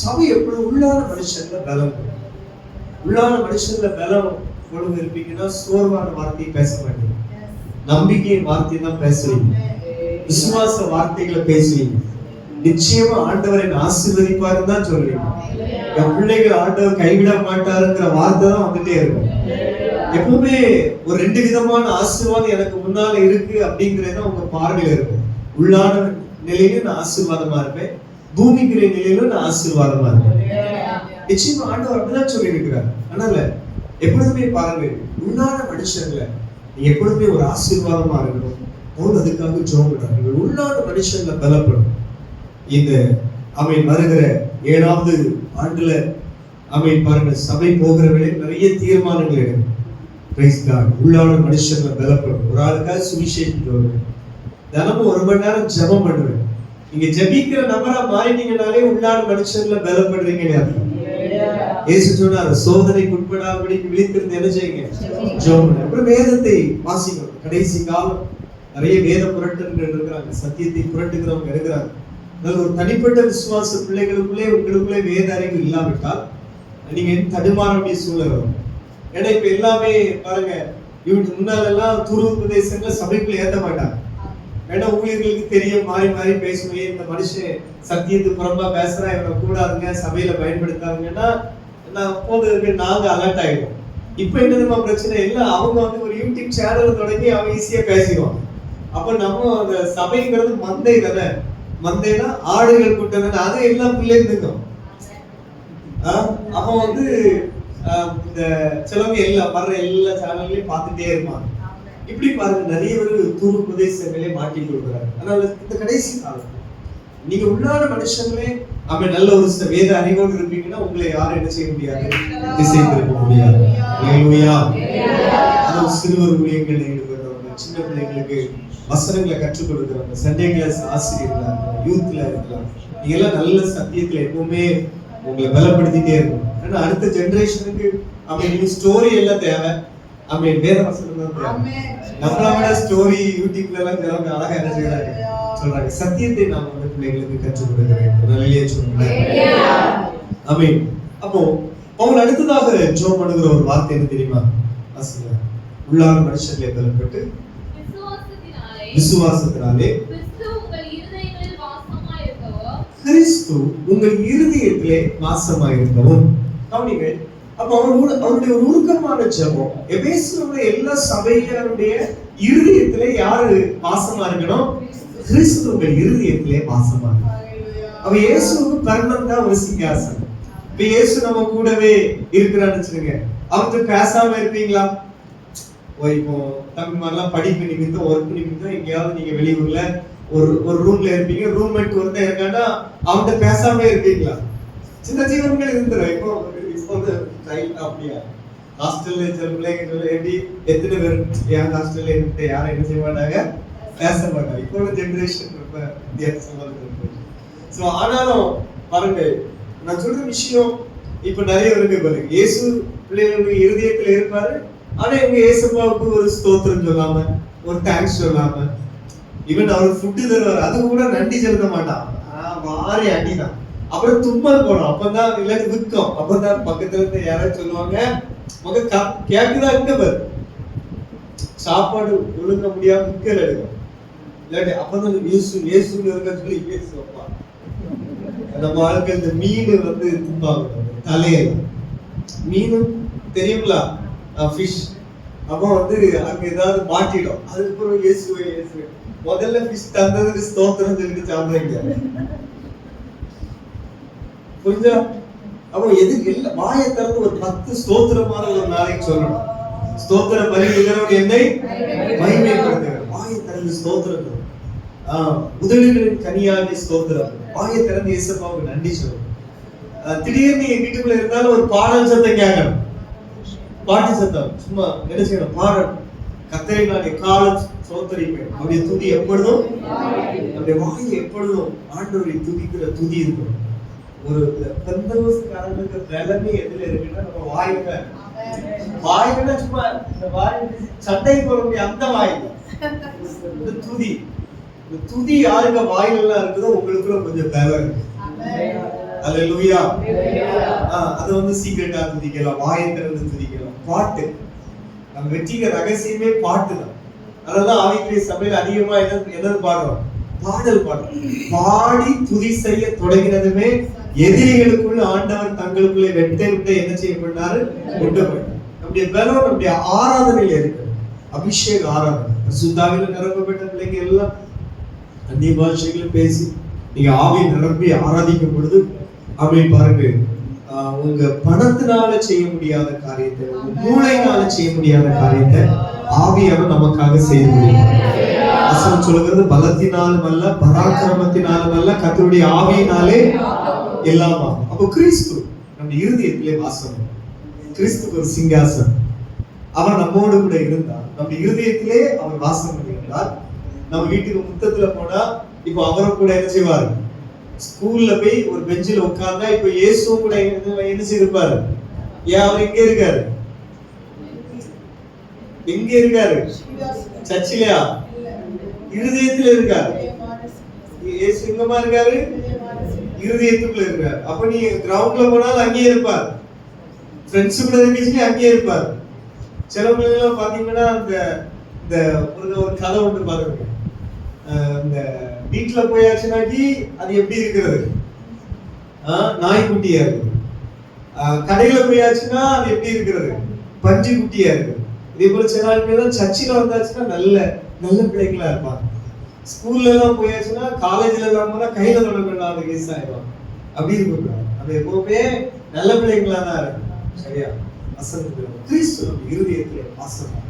[SPEAKER 1] சபை எப்படி உள்ளான மனுஷன்ல பலம், உள்ளான மனுஷன்ல பலம் கொண்டு இருப்பீங்கன்னா சோர்வான வார்த்தையை பேச மாட்டீங்க, நம்பிக்கையின் வார்த்தையை தான் பேசுவீங்க, விசுவாச வார்த்தைகளை பேசுவீங்க. நிச்சயமா ஆண்டவர் என்னை ஆசீர்வதிப்பாருன்னு தான் சொல்றீங்க. என் பிள்ளைகள் ஆண்டவர் கைவிட மாட்டாருங்கிற வார்த்தை தான் வந்துட்டே இருக்கும். எப்பவுமே ஒரு 2 விதமான ஆசீர்வாதம் எனக்கு முன்னால இருக்கு அப்படிங்கறத உங்க பார்வையில இருக்கும். உள்ளான நிலையில நான் ஆசீர்வாதமா இருப்பேன், பூமிக்கிற நிலையில நான் ஆசீர்வாதமா இருப்பேன். நிச்சயமா ஆண்டவர் அப்படிதான் சொல்லி இருக்கிறார். அதனால எப்பொழுதுமே பாருங்க, உள்ளான மனுஷங்களை நீங்க எப்பொழுதுமே ஒரு ஆசீர்வாதமா இருக்கணும். அதுக்காக ஜெபம் பண்றாங்க. உள்ளான மனுஷன்ல பலப்படும். இந்த வருகிற 7வது ஆண்டுல பாருங்க, சபை போகிற வேலை நிறைய தீர்மானங்கள் எடுக்கும். Praise God. உள்ளான மனுஷன்ல பலப்படும். ஒரு ஆளுக்காக சுவிசேஷம் சொல்லுவேன், தினமும் 1 மணி நேரம் ஜெபம் பண்ணுவேன். நீங்க ஜெபிக்கிற நபரா மாறிட்டீங்கனாலே உள்ளான மனுஷன்ல பலப்படுறீங்கன்னு அர்த்தம். இயேசு சொன்னார், சோதனைக்கு உட்படாதபடி விழித்திருந்து என்ன செய்யுங்க? ஜெபம். அப்புறம் வேதத்தை வாசிக்கணும். கடைசி காலம் நிறைய வேத புரட்டர்கள் இருக்கிறாங்க, சத்தியத்தை புரட்டுகிறவங்க இருக்கிறாங்க. ஒரு தனிப்பட்ட விசுவாச பிள்ளைகளுக்குள்ளே உங்களுக்குள்ளே வேத அறிவு இல்லாவிட்டால் நீங்க தடுமாற வேண்டிய சூழல் வரும். ஏன்னா இப்ப எல்லாமே பாருங்க, முன்னாலெல்லாம் துருவ பிரதேசங்களை சபைக்குள்ள ஏற்ற மாட்டாங்க. ஏன்னா ஊழியர்களுக்கு தெரியும், மாறி மாறி பேசுவேன், இந்த மனுஷன் சத்தியத்துக்கு புறம்பா பேசுறான், இவனை கூடாதுங்க, சபையில பயன்படுத்தாங்கன்னா போது நாங்க அலர்ட் ஆயிடும். இப்ப என்னதுமா பிரச்சனை இல்லை, அவங்க வந்து ஒரு யூடியூப் சேனல் தொடங்கி அவன் ஈஸியா பேசிடுவான். அப்ப நம்ம அந்த சபைங்கிறது மந்தை தானே, மந்தைனா ஆடுகள் கூட்டம் தானே, அது எல்லாம் பிள்ளைங்க இருக்கும். அவன் வந்து இந்த சிலவங்க எல்லாம் வர்ற எல்லா சேனல்லையும் பார்த்துட்டே இருப்பான். இப்படி பாருங்க, நிறைய பேர் துரு பிரதேசங்களே மாட்டி கொடுக்குறாங்க. அதனால இந்த கடைசி காலம் நீங்க உள்ளான மனுஷங்களே அவன் நல்ல ஒரு வேத அறிவோடு இருப்பீங்கன்னா உங்களை யாரும் என்ன செய்ய முடியாது, திசை திருப்ப முடியாது. அதாவது சிறுவர் ஊழியர்கள் ஈடுபடுறவங்க, சின்ன பிள்ளைங்களுக்கு வசனங்களை கற்றுக் கொடுக்குறவங்க, சண்டே கிளாஸ் ஆசிரியர்களா இருக்கலாம், யூத்ல இருக்கலாம், நீங்க எல்லாம் நல்ல சத்தியத்துல எப்பவுமே உங்களை பலப்படுத்திட்டே இருக்கும். ஏன்னா அடுத்த ஜெனரேஷனுக்கு அவன் ஸ்டோரி எல்லாம் தேவை, அவன் வேத வசனம் தான் தேவை. நம்மளோட ஸ்டோரி யூடியூப்ல எல்லாம் சிலவங்க அழகா என்ன செய்யறாங்க சொல்றாங்க, சத்தியத்தை நாம வந்து பிள்ளைகளுக்கு கற்றுக் கொடுக்க வேண்டும். நல்ல சொல்றேன். ஆமென். அப்போ அவங்க அடுத்ததாக ஜெபம் பண்ணுகிற ஒரு வார்த்தை என்ன தெரியுமா? உள்ளான மனுஷர்களை பலப்பட்டு விசுவாசத்தினாலே கிறிஸ்து உங்கள் இருதயத்திலே வாசமாயிருக்கவும். கவனிங்க, அப்ப அவருடைய ஒரு உருக்கமான ஜெபம் எபேசுவிலுள்ள எல்லா சபையினருடைய இருதயத்திலே யாரு வாசமா இருக்கணும்? கிறிஸ்து உங்கள் இருதயத்திலே வாசமா இருக்கணும். அப்ப இயேசுவுக்கு பெர்மனண்டா ஒரு சிங்காசனம். இப்ப இயேசு நம்ம கூடவே இருக்கிறான்னு வச்சுருங்க, அவர்கிட்ட பேசாம இருப்பீங்களா? இப்போ தமிழ்மாரெல்லாம் படிப்பு நிமித்தம் ஒர்க் நிமித்தம் எங்கேயாவது நீங்க வெளியூர்ல ஒரு ரூம்ல இருப்பீங்க, ரூம்மேட் ஒருத்தன் இருக்கான்னா அவன்கிட்ட பேசாம இருப்பீங்களா? சின்ன ஜீவன்கள் இருந்துரும். இப்போ வந்து அப்படியா ஹாஸ்டல்ல எப்படி எத்தனை பேர் என் ஹாஸ்டல்ல இருந்துட்டு யாரும் என்ன செய்ய மாட்டாங்க, பேச மாட்டாங்க. இப்போ உள்ள ஜெனரேஷன் ரொம்ப வித்தியாசமா இருக்கு. ஸோ ஆனாலும் பாருங்க, நான் சொல்ற விஷயம் இப்ப நிறைய இருக்கு பாருங்க. இயேசு பிள்ளைகளுடைய இருதயத்துல இருப்பாரு, ஆனா இவங்க இயேசுப்பாவுக்கு ஒரு ஸ்தோத்திரம் சொல்லாம, ஒரு தேங்க்ஸ் சொல்லாம, ஈவன் அவர் ஃபுட்டு தருவார், அது கூட நன்றி செலுத்த மாட்டான், வாரி அடிதான். அப்புறம் தும்மல் போடும், அப்பதான் இல்லாட்டி விற்கும், அப்பதான் பக்கத்துல இருந்து யாராவது சொல்லுவாங்க, கேக்குதா இருக்க பாரு, சாப்பாடு ஒழுங்க முடியாம விற்கல எடுக்கும், இல்லாட்டி அப்பதான் இயேசு இருக்க சொல்லி பேசுவாப்பா. நம்ம ஆளுக்கு இந்த மீன் வந்து தும்பாங்க தலையில, மீனும் தெரியுங்களா, ஃபிஷ். அப்போ வந்து அங்க ஏதாவது மாட்டிடும், அதுக்கப்புறம் இயேசுவே இயேசுவே, முதல்ல ஃபிஷ் தந்ததுக்கு ஸ்தோத்திரம் சொல்லிட்டு சாப்பிடுறீங்க, புரிஞ்சா? அப்போ எதுக்கு இல்ல, வாயை திறந்து ஒரு 10 ஸ்தோத்திரமான ஒரு நாளைக்கு சொல்லணும். ஸ்தோத்திர பலிகிறவர் என்னை மகிமைப்படுத்துகிறார். வாயை திறந்து ஸ்தோத்திரம், உதடுகளின் கனியாகி ஸ்தோத்திரம், வாயை திறந்து இயேசுவுக்கு நன்றி சொல்லணும். திடீர்னு என் வீட்டுக்குள்ள இருந்தாலும் ஒரு பாடல் சத்தம் கேட்கணும், பாட்டு சத்தம், சும்மா என்ன செய்யணும், பாடல். கர்த்தரை நான் எக்காலம் ஸ்தோத்தரிப்பேன், அவருடைய துதி எப்பொழுதும், அவருடைய வாயை எப்பொழுதும் ஆண்டவரை துதிக்கிற துதி இருக்கணும். ஒரு பெந்தகோஸ்துக்காரங்களுக்கு பலமே எதுல இருக்குன்னா நம்ம வாயில, வாயில சும்மா இந்த வாய் சட்டை போட முடிய அந்த வாயில இந்த துதி, இந்த துதி யாருங்க வாயில எல்லாம் இருக்குதோ உங்களுக்குள்ள கொஞ்சம் பலம் இருக்கு. அல்லேலூயா. அது வந்து சீக்கிரட்டா துதிக்கலாம், வாயை திறந்து துதிக்கலாம். பாட்டு, நம்ம வெற்றிக்கு ரகசியமே பாட்டு தான். அதனாலதான் ஆவிக்குரிய சபையில அதிகமா என்னது பாடுறோம், பாடல் பாடுறோம். பாடி துதி செய்ய தொடங்கினதுமே எதிரிகளுக்குள்ள ஆண்டவர் தங்களுக்குள்ளே வெட்ட விட்டு என்ன செய்யப்பட்டாரு, விட்டப்பட்டார். நம்முடைய பலம் நம்முடைய ஆராதனையில இருக்கு, அபிஷேக ஆராதனை. சுத்தாவில நிரப்பப்பட்ட பிள்ளைங்க எல்லாம் அந்நிய பாஷைகளை பேசி நீங்க ஆவி நிரம்பி ஆராதிக்கும் பொழுது அப்படி பாருங்க, உங்க பணத்தினால செய்ய முடியாத காரியத்தை, உங்க மூளையினால செய்ய முடியாத காரியத்தை ஆவியானவர் நமக்காக செய்ய முடியும். வசனம் சொல்லுகிறது, பலத்தினாலும் அல்ல பராக்கிரமத்தினாலும் அல்ல கர்த்தருடைய ஆவியினாலே எல்லாமா. அப்போ கிறிஸ்து நம்ம இருதயத்திலே வாசம், கிறிஸ்துக்கு ஒரு சிங்காசனம். அவர் நம்மோடு கூட இருந்தார், நம்ம இருதயத்திலே அவர் வாசம் பண்ணியிருந்தார். நம்ம வீட்டுக்கு முத்தத்துல போனா இப்போ அவரும் கூட என்ன செய்வாரு, ஸ்கூல்ல போய் ஒரு பெஞ்சில் உட்கார்ந்தா இப்ப இயேசுவும் கூட என்ன செய்திருப்பாரு. ஏன் அவர் எங்க இருக்காரு, எங்க இருக்காரு, சர்ச்சிலையா, இருதயத்துல இருக்காரு. இயேசு எங்கமா இருக்காரு, இருதயத்துக்குள்ள இருக்காரு. அப்ப நீ கிரவுண்ட்ல போனாலும் அங்கேயே இருப்பார், ஃப்ரெண்ட்ஸ் கூட இருந்துச்சு அங்கேயே இருப்பார். சிலவங்க எல்லாம் பாத்தீங்கன்னா அந்த ஒரு கதை ஒன்று பாருங்க, இந்த வீட்டுல போயாச்சுனாக்கி அது எப்படி இருக்கிறது? நாய்க்குட்டியா இருக்கு. கடையில போயாச்சுன்னா அது எப்படி இருக்கிறது? பஞ்சு குட்டியா இருக்கு. இதே போல சில ஆட்கள் சர்ச்சில் வந்தாச்சுன்னா நல்ல நல்ல பிள்ளைங்களா இருப்பாங்க. ஸ்கூல்ல எல்லாம் போயாச்சுன்னா காலேஜ்ல எல்லாம் போனா கையில தொடர்பு கேஸ் ஆயிடுவாங்க. அப்படி இருக்கக்கூடாது. அது எப்பவுமே நல்ல பிள்ளைங்களா தான் இருக்கும். சரியா? வசனத்துல கிறிஸ்து நம்ம இருதயத்திலே வாசமா,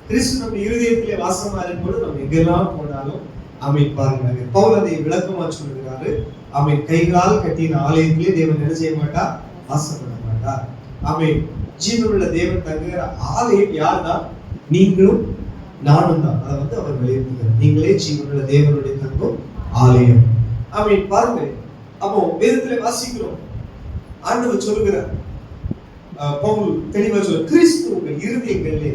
[SPEAKER 1] கிறிஸ்து நம்ம இருதயத்திலே வாசமா இருக்கும்போது நம்ம எங்கெல்லாம் போனாலும் ஆமென். பாருங்க, பவுல் அதை விளக்கமா சொல்லுகிறாரு. ஆமென். கைகளால் கட்டின ஆலயத்திலே தேவன் என்ன செய்ய மாட்டார்? வாசம் பண்ண மாட்டார். ஆமென். ஜீவனுள்ள தேவன் தங்குகிற ஆலயம் யார்னா? நீங்களும் நானும் தான். அதை அவர் வெளியிடுகிறார். நீங்களே ஜீவனுள்ள தேவனுடைய தங்கும் ஆலயம். ஆமென். பாருங்க, அப்போ வேதத்துல வாசிக்கிறோம், ஆண்டவர் சொல்லுகிறார், பவுல் தெளிவா சொல்ல, கிறிஸ்து உங்கள் இருதயங்களிலே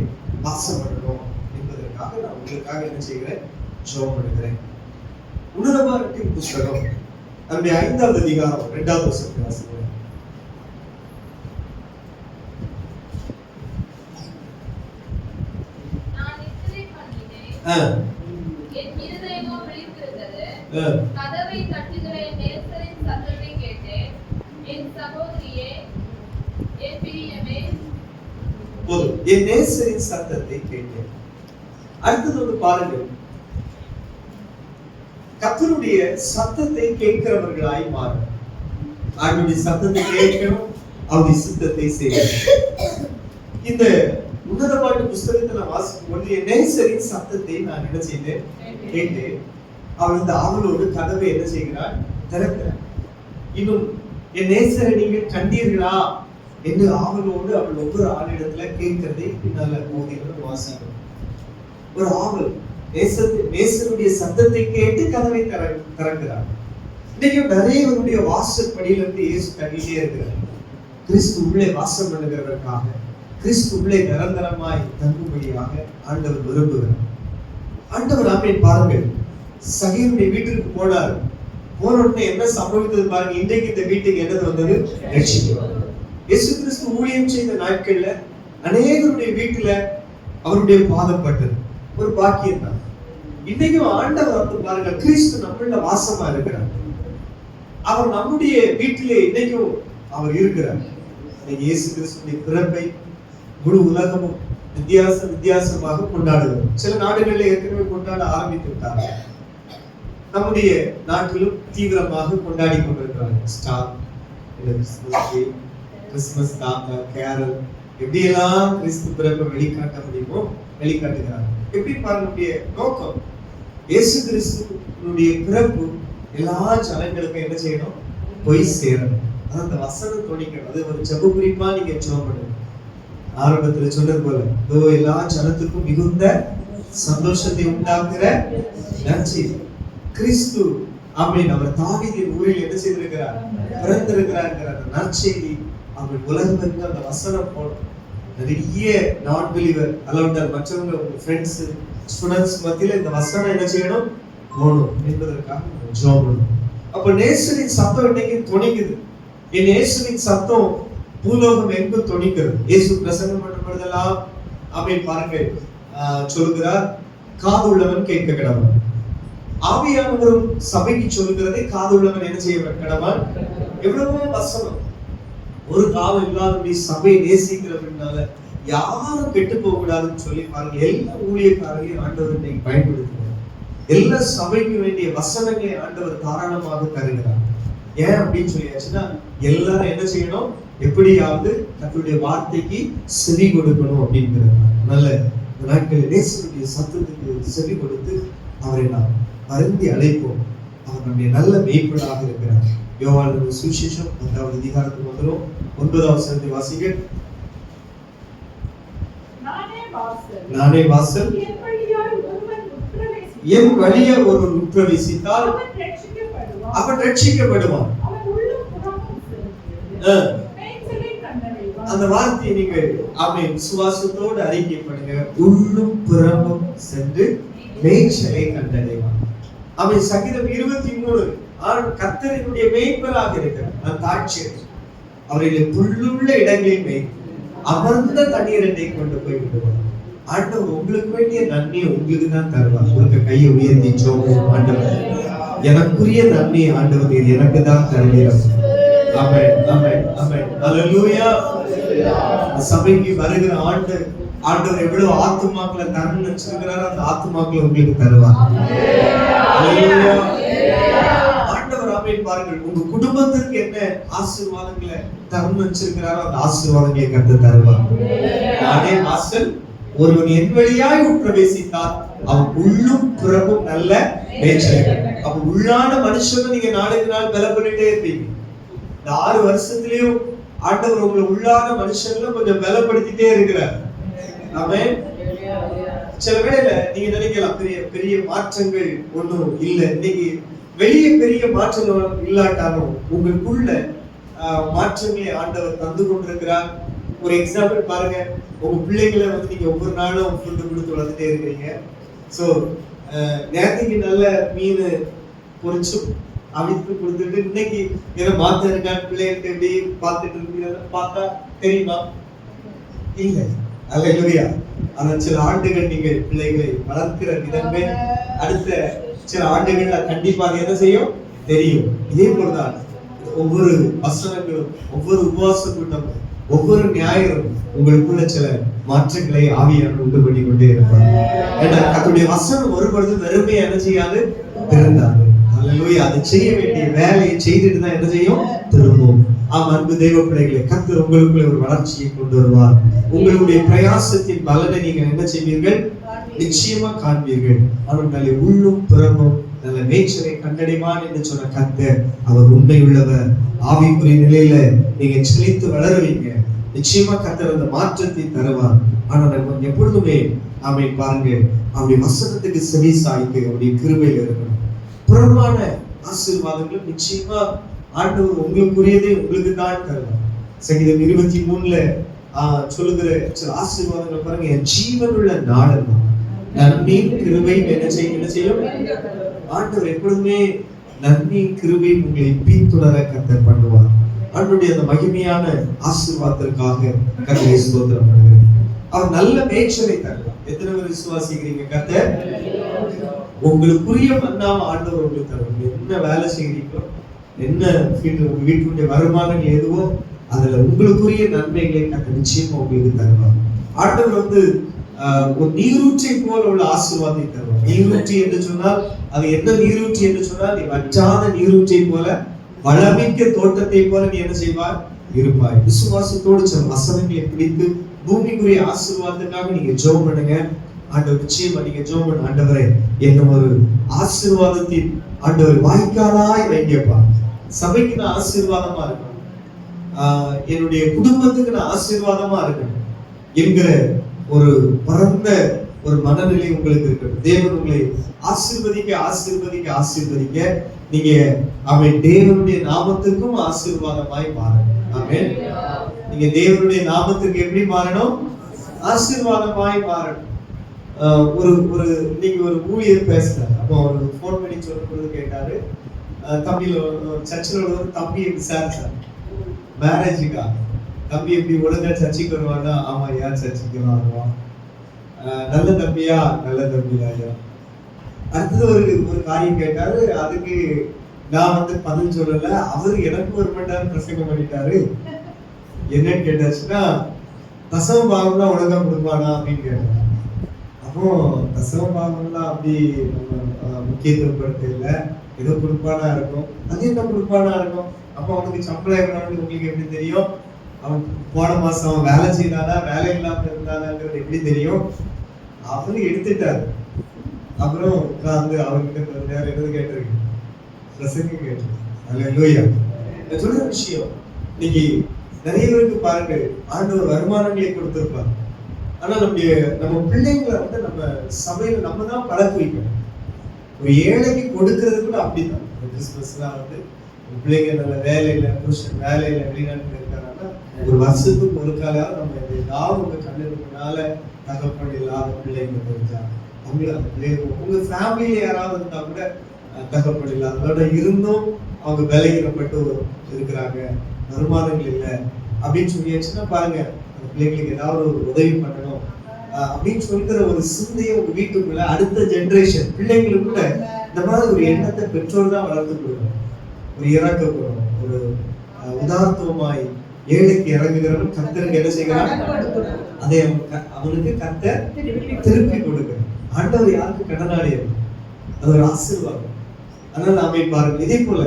[SPEAKER 1] வாசம் பண்ணணும் என்பதற்காக நான் உங்களுக்காக என்ன செய்கிறேன்? ஜெபம் பண்ணுகிறேன். உன்னதமான புஸ்தகம் நம்முடைய 5வது அதிகாரம் 2வது வசனத்தை வாசிக்கிறேன்.
[SPEAKER 2] என் இருதயமோ விழித்திருந்தது. கதவை தட்டுகிற என் நேசரின் சத்தத்தை கேட்டேன். என் சகோதரியே, என் பிரியமே,
[SPEAKER 1] என் நேசரின் சத்தத்தை கேட்டேன். அடுத்தது பாருங்க, கர்த்தருடைய சத்தத்தை கேட்கிறவர்களாய் மாறும். அவருடைய சத்தத்தை கேட்கணும், அவருடைய சித்தத்தை செய்யணும். இந்த உன்னதமான புஸ்தகத்தை நான் வாசிக்கும் பொழுது என் நேசரின் சத்தத்தை நான் என்ன செய்தேன்? கேட்டு அவள் இந்த ஆவலோடு கதவை என்ன செய்கிறாள்? திறக்கிறாள். இன்னும் என் நேசரை நீங்கள் கண்டீர்களா என்று ஆவலோடு அவள் ஒவ்வொரு ஆளிடத்துல கேட்கிறதை பின்னால போகிறோம் வாசிக்கிறோம். ஒரு ஆவல், நேசருடைய சத்தத்தை கேட்டு கதவை திறக்கிறார். இன்னைக்கு நிறையவருடைய வாசற்படியிலிருந்து இயேசு தள்ளிட்டே இருக்கிறார். கிறிஸ்து உள்ளே வாசம் பண்ணுகிறதற்காக, கிறிஸ்து உள்ளே நிரந்தரமாய் தங்கும்படியாக ஆண்டவர் விரும்புகிறார். ஆண்டவர் ஆமென். பாருங்கள், சகீருடைய வீட்டிற்கு போனார். போன உடனே என்ன சம்பவித்தது பாருங்க. இன்றைக்கு இந்த வீட்டுக்கு என்னது வந்தது? ரட்சிப்பு. இயேசு கிறிஸ்து ஊழியம் செய்த நாட்கள்ல அநேகருடைய வீட்டுல அவருடைய பாதம் பட்டது. ஒரு பாக்கியம் தான். இன்னைக்கும் ஆண்டவர் வந்து பாருங்க, கிறிஸ்து நம்மள வாசமா இருக்கிறார். அவர் நம்முடைய வீட்டிலே இன்னைக்கும் அவர் இருக்கிறார். இயேசு கிறிஸ்துவின் பிறப்பை முழு உலகமும் வித்தியாசமாக கொண்டாடுகிறோம். சில நாடுகளில் ஏற்கனவே கொண்டாட ஆரம்பித்து விட்டார்கள். நம்முடைய நாட்டிலும் தீவிரமாக கொண்டாடி கொண்டிருக்கிறார்கள். ஸ்டார், கிறிஸ்துமஸ் தாத்தா, கேரல், எப்படியெல்லாம் கிறிஸ்து பிறப்பை வெளிக்காட்ட முடியுமோ வெளிக்காட்டுகிறார்கள். எப்படி பாருடைய நோக்கம், இயேசு கிறிஸ்துவனுடைய பிறப்பு எல்லா ஜனங்களுக்கும் என்ன செய்யணும்? போய் சேரணும். அந்த வசனம் துணிக்கணும். அது ஒரு ஜெப குறிப்பா நீங்க ஜெபம் பண்ணுங்க. ஆரம்பத்துல சொன்னது போல, இதோ எல்லா ஜனத்துக்கும் மிகுந்த சந்தோஷத்தை உண்டாக்குற நற்செய்தி கிறிஸ்து. ஆமென். அவர் தாவீதின் ஊரில் என்ன செய்திருக்கிறார்? பிறந்திருக்கிறார். அந்த நற்செய்தி அவர் உலகத்துக்கு அந்த வசனம் போடும். நிறைய நான் பிலீவர் அலவுண்டர் மற்றவங்க ஃப்ரெண்ட்ஸ் ஸ்டூடெண்ட்ஸ் மத்தியில இந்த வசனம் என்ன செய்யணும்? போகணும் என்பதற்காக ஜெபம் பண்ணணும். அப்ப நேசரின் சத்தம் இன்னைக்கு துணிக்குது. என் இயேசுவின் சத்தம் பூலோகம் எங்கும் துணிக்கிறது. இயேசு பிரசங்கம் பண்ணும் பொழுதெல்லாம் ஆமென். பாருங்க, சொல்லுகிறார், காது உள்ளவன் கேட்க கடவன். ஆவியானவரும் சபைக்கு சொல்லுகிறதை காது உள்ளவன் என்ன செய்ய கடவன். எவ்வளவோ வசனம். ஒரு காவல் இல்லாத சபையை நேசிக்கிறவனால யாரும் கெட்டு போக கூடாதுன்னு சொல்லி பாருங்க, எல்லா ஊழியக்காரரையும் ஆண்டவர் இன்னைக்கு பயன்படுத்துகிறார். எல்லா சபைக்கு வேண்டிய வசனங்களை ஆண்டவர் தாராளமாக தருகிறார். ஏன் அப்படின்னு சொல்லியாச்சுன்னா, எல்லாரும் என்ன செய்யணும்? எப்படியாவது தன்னுடைய வார்த்தைக்கு செவி கொடுக்கணும் அப்படிங்கிறது. நல்ல நாட்களில் நேசருடைய சத்தத்துக்கு செவி கொடுத்து அவரை நாம் வருந்தி அழைப்போம். அவர் நம்முடைய நல்ல மேய்ப்பனாக இருக்கிறார். யோவான் சுவிசேஷம் 1வது அதிகாரத்துக்கு வந்துடும். 9வது வசனத்தை வாசிங்க. நானே வாசல், என் வழியே ஒருவன் உட்பிரவேசித்தால் அவன் ரட்சிக்கப்படுவான். அந்த வார்த்தையை நீங்கள் ஆமென் விசுவாசத்தோடு அறிக்கை பண்ணுங்க. உள்ளும் புறமும் சென்று மேய்ச்சலை கண்டடைவான். அவன் சங்கீதம் 23, கர்த்தரினுடைய மேய்ப்பராக இருக்கிறார். நான் தாட்சியர் அவர்களை புல்லுள்ள இடங்களில் மேய்த்து அமர்ந்த தண்ணீரை கொண்டு போய் விடுவார். ஆண்டவர் உங்களுக்கு வேண்டிய நன்மையை உங்களுக்கு தான் தருவார். உங்களுக்கு கையை உயர்த்திச்சோம், ஆண்டவர் எனக்குரிய நன்மையை ஆண்டவர் நீர் எனக்கு தான் தருவீர். ஆமென், ஆமென், ஆமென். ஹல்லேலூயா. சபைக்கு வருகிற ஆண்டவர் எவ்வளவு ஆத்துமாக்களை தரணும்னு வச்சிருக்கிறாரோ அந்த ஆத்துமாக்களை உங்களுக்கு தருவார். ஹல்லேலூயா. ஆண்டவர் ஆமென். பாருங்கள், உங்க குடும்பத்திற்கு என்ன ஆசீர்வாதங்களை தரணும்னு வச்சிருக்கிறாரோ அந்த ஆசீர்வாதங்களை கர்த்தர் தருவார். நானே வாசல், ஒருவன் என் வழியாய் உட்பிரவேசித்தார் அவன் உள்ளும் புறமும் நல்ல மேய்ச்சல். அப்ப உள்ளான மனுஷனை நீங்க நாளுக்கு நாள் பலப்பட்டுட்டே இருப்பீங்க. இந்த 6 வருஷத்துலயும் ஆண்டவர் உங்களை உள்ளான மனுஷன்ல கொஞ்சம் பலப்படுத்திட்டே இருக்கிறார். ஆமென். சில வேளையில நீங்க நினைக்கலாம் பெரிய பெரிய மாற்றங்கள் ஒண்ணும் இல்லை. இன்னைக்கு வெளியே பெரிய மாற்றங்கள் இல்லாட்டாலும் உங்களுக்குள்ள மாற்றங்களை ஆண்டவர் தந்து கொண்டிருக்கிறார். ஒரு எக்ஸாம்பிள் பாருங்க, உங்க பிள்ளைகளை வந்து நீங்க ஒவ்வொரு நாளும் ஃபுட்டு கொடுத்து வளர்த்துட்டே இருக்கிறீங்க. ஸோ நேரத்துக்கு நல்ல மீன் பொரிச்சு அவித்து கொடுத்துட்டு இன்னைக்கு ஏதோ மாத்த இருக்கான்னு பிள்ளைகிட்ட எப்படி பார்த்துட்டு இருக்கீங்க பார்த்தா தெரியுமா? இல்லை. அல்லேலூயா. ஆனா சில ஆண்டுகள் நீங்கள் பிள்ளைகளை வளர்க்கிற விதமே அடுத்த சில ஆண்டுகள்ல கண்டிப்பாக என்ன செய்யும் தெரியும். இதே போலதான் ஒவ்வொரு வசனங்களும், ஒவ்வொரு உபவாச கூட்டமும், ஒவ்வொரு ஞாயிறும் உங்களுக்குள்ள சில மாற்றங்களை ஆவியானவர் உண்டு பண்ணி கொண்டே இருப்பார். ஏன்னா கர்த்தருடைய வசனம் ஒரு பொழுது வெறுமையா என்ன செய்யாது திருந்தாது. அல்லேலூயா. அதை செய்ய வேண்டிய வேலையை செய்துட்டு தான் என்ன செய்யும் திரும்பும். ஆம் அன்பு தெய்வ பிள்ளைகளை, கர்த்தர் உங்களுக்குள்ள ஒரு வளர்ச்சியை கொண்டு வருவார். உங்களுடைய பிரயாசத்தின் பலனை நீங்க என்ன செய்வீர்கள்? நிச்சயமா காண்பீர்கள். அவர்களை உள்ளும் புறமும் நல்ல மேய்ச்சலை கண்டடைவான் என்று சொன்ன கர்த்தர் அவர் உண்மை உள்ளவர். ஆவிக்குரிய நிலையில நீங்க செழித்து வளருவீங்க. நிச்சயமா கர்த்தர் அந்த மாற்றத்தை தருவார். ஆனா நம்ம எப்பொழுதுமே ஆமென் பாருங்க, அவருடைய வசனத்துக்கு செவி சாய்த்து அவருடைய கிருபையில இருக்கணும். புறமான ஆசீர்வாதங்கள் நிச்சயமா ஆண்டவர் உங்களுக்குரியதை உங்களுக்கு தான் தருவார். சங்கீதம் 23ல சொல்லுகிற சில ஆசீர்வாதங்கள் பாருங்க, என் ஜீவனுள்ள நாளெல்லாம் நன்மை கிருபை என்ன செய்யும். ஆண்டவர் எப்பொழுதுமே நன்மை கிருபை உங்களை பின்தொடர கர்த்தர் பண்ணுவார். ஆண்டவருடைய அந்த மகிமையான ஆசீர்வாதத்திற்காக கர்த்தரை ஸ்தோத்திரம் பண்ணுகிறேன். அவர் நல்ல மேய்ச்சலை தருவார். எத்தனை பேர் விசுவாசிக்கிறீங்க? கர்த்தர் உங்களுக்குரிய மன்னாம ஆண்டவர் உங்களுக்கு தருவார். என்ன வேலை செய்கிறீங்களோ, என்ன ஃபீல்டு, உங்க வீட்டுடைய வருமானங்கள் எதுவோ அதுல உங்களுக்குரிய நன்மைகளை கர்த்தர் நிச்சயமா உங்களுக்கு தருவார். ஆண்டவர் வந்து ஒரு நீரூற்றை போல உள்ள ஆசீர்வாதத்தை தருவார். நீரூற்றி என்று சொன்னால் அது என்ன நீரூற்றி என்று சொன்னால், நீ வற்றாத நீரூற்றை போல வளமிக்க தோட்டத்தை போல நீ என்ன செய்வார் இருப்பாய். விசுவாசத்தோடு சில வசனங்களை பிடித்து பூமிக்குரிய ஆசீர்வாதத்துக்காக நீங்க ஜெபம் பண்ணுங்க. ஆண்டவர் நிச்சயமா நீங்க ஜெபம் பண்ண, ஆண்டவரே என்ன ஒரு ஆசீர்வாதத்தின் ஆண்டவர் வாய்க்காலாய் வைங்கப்பா. சபைக்கு நான் ஆசீர்வாதமா இருக்கணும், என்னுடைய குடும்பத்துக்கு நான் ஆசீர்வாதமா இருக்கணும் என்கிற ஒரு பரந்த ஒரு மனநிலை உங்களுக்கு இருக்கணும். தேவன் உங்களை ஆசீர்வதிக்க ஆசீர்வதிக்க ஆசீர்வதிக்க நீங்க அவன் தேவனுடைய நாமத்துக்கும் ஆசீர்வாதமாய் மாறணும். ஆமென். நீங்க தேவனுடைய நாமத்துக்கு எப்படி மாறணும்? ஆசீர்வாதமாய் மாறணும். ஒரு நீங்க ஒரு ஊழியர் பேசுறாரு. அப்போ ஒரு போன் பண்ணி சொல்லும் பொழுது கேட்டாரு, தம்பியில சர்ச்சில் ஒரு தம்பியை விசாரிச்சாரு மேரேஜுக்கா. தம்பி எப்படி ஒழுங்கா சர்ச்சைக்கு வருவானா? ஆமா ஐயா சர்ச்சைக்கு வருவான். நல்ல தம்பியா? நல்ல தம்பியா ஐயா. அடுத்தது ஒரு காரியம் கேட்டாரு. அதுக்கு நான் வந்து பதில் சொல்லல. அவரு எனக்கு ஒரு மணி நேரம் பிரசங்கம் பண்ணிட்டாரு. என்னன்னு கேட்டாச்சுன்னா, தசம பாகம்லாம் ஒழுங்கா கொடுப்பானா அப்படின்னு கேட்டாரு. அப்போ தசம பாகம்லாம் அப்படி முக்கியத்துவப்படுத்த இல்லை, ஏதோ கொடுப்பானா இருக்கும். அது என்ன கொடுப்பானா இருக்கும்? அப்போ அவனுக்கு சம்பளம் எவ்வளவு உங்களுக்கு எப்படி தெரியும்? அவன் போன மாசம் அவன் வேலை செய்தானா வேலை இல்லாம இருந்தானாங்கிறது எப்படி தெரியும்? அவரு எடுத்துட்டாரு. அப்புறம் உட்கார்ந்து அவர்கிட்ட வேற எதாவது கேட்டிருக்கேன், பிரசங்க கேட்டிருக்கேன். அல்லேலூயா. நான் சொல்ற விஷயம், இன்னைக்கு நிறைய பேருக்கு பாருங்க ஆண்டவர் வருமானங்களை கொடுத்திருப்பார். ஆனா நம்ம பிள்ளைங்களை வந்து நம்ம சபையில நம்ம தான் பழக்க வைக்கணும். ஒரு ஏழைக்கு கொடுக்கறது கூட அப்படிதான். கிறிஸ்துமஸ்லாம் வந்து பிள்ளைங்க நல்ல வேலையில, புருஷன் வேலையில, வெளிநாட்டுல இருக்காங்கன்னா ஒரு வருஷத்துக்கு ஒரு காலம் நம்ம ஏதாவது உங்க கண்ணுக்கு முன்னால தகப்பன் இல்லாத பிள்ளைங்க தெரிஞ்சா அவங்க அந்த பிள்ளைங்க உங்க ஃபேமிலியில யாராவது இருந்தா கூட தகப்பன் இல்லாதோட இருந்தும் அவங்க விலையிடப்பட்டு இருக்கிறாங்க, வருமானங்கள் இல்லை அப்படின்னு சொல்லியாச்சுன்னா பாருங்க, அந்த பிள்ளைங்களுக்கு ஏதாவது ஒரு உதவி பண்ணணும். அப்படின்னு சொல்கிற ஒரு சிந்தையை உங்க வீட்டுக்குள்ள அடுத்த ஜெனரேஷன் பிள்ளைங்களுக்கு கூட இந்த மாதிரி ஒரு எண்ணத்தை பெற்றோர் தான் வளர்த்து கொடுக்கணும். ஒரு இறக்க குணம், ஒரு உதார்த்தமாய் ஏழைக்கு இறங்குகிறவன் கர்த்தருக்கு என்ன செய்கிறான், அதை அவனுக்கு கர்த்தர் திருப்பி கொடுக்கணும். ஆண்டவர் யாருக்கு கடனாளியர், அது ஒரு ஆசீர்வாதம். அதனால நாம பாருங்கள், இதே போல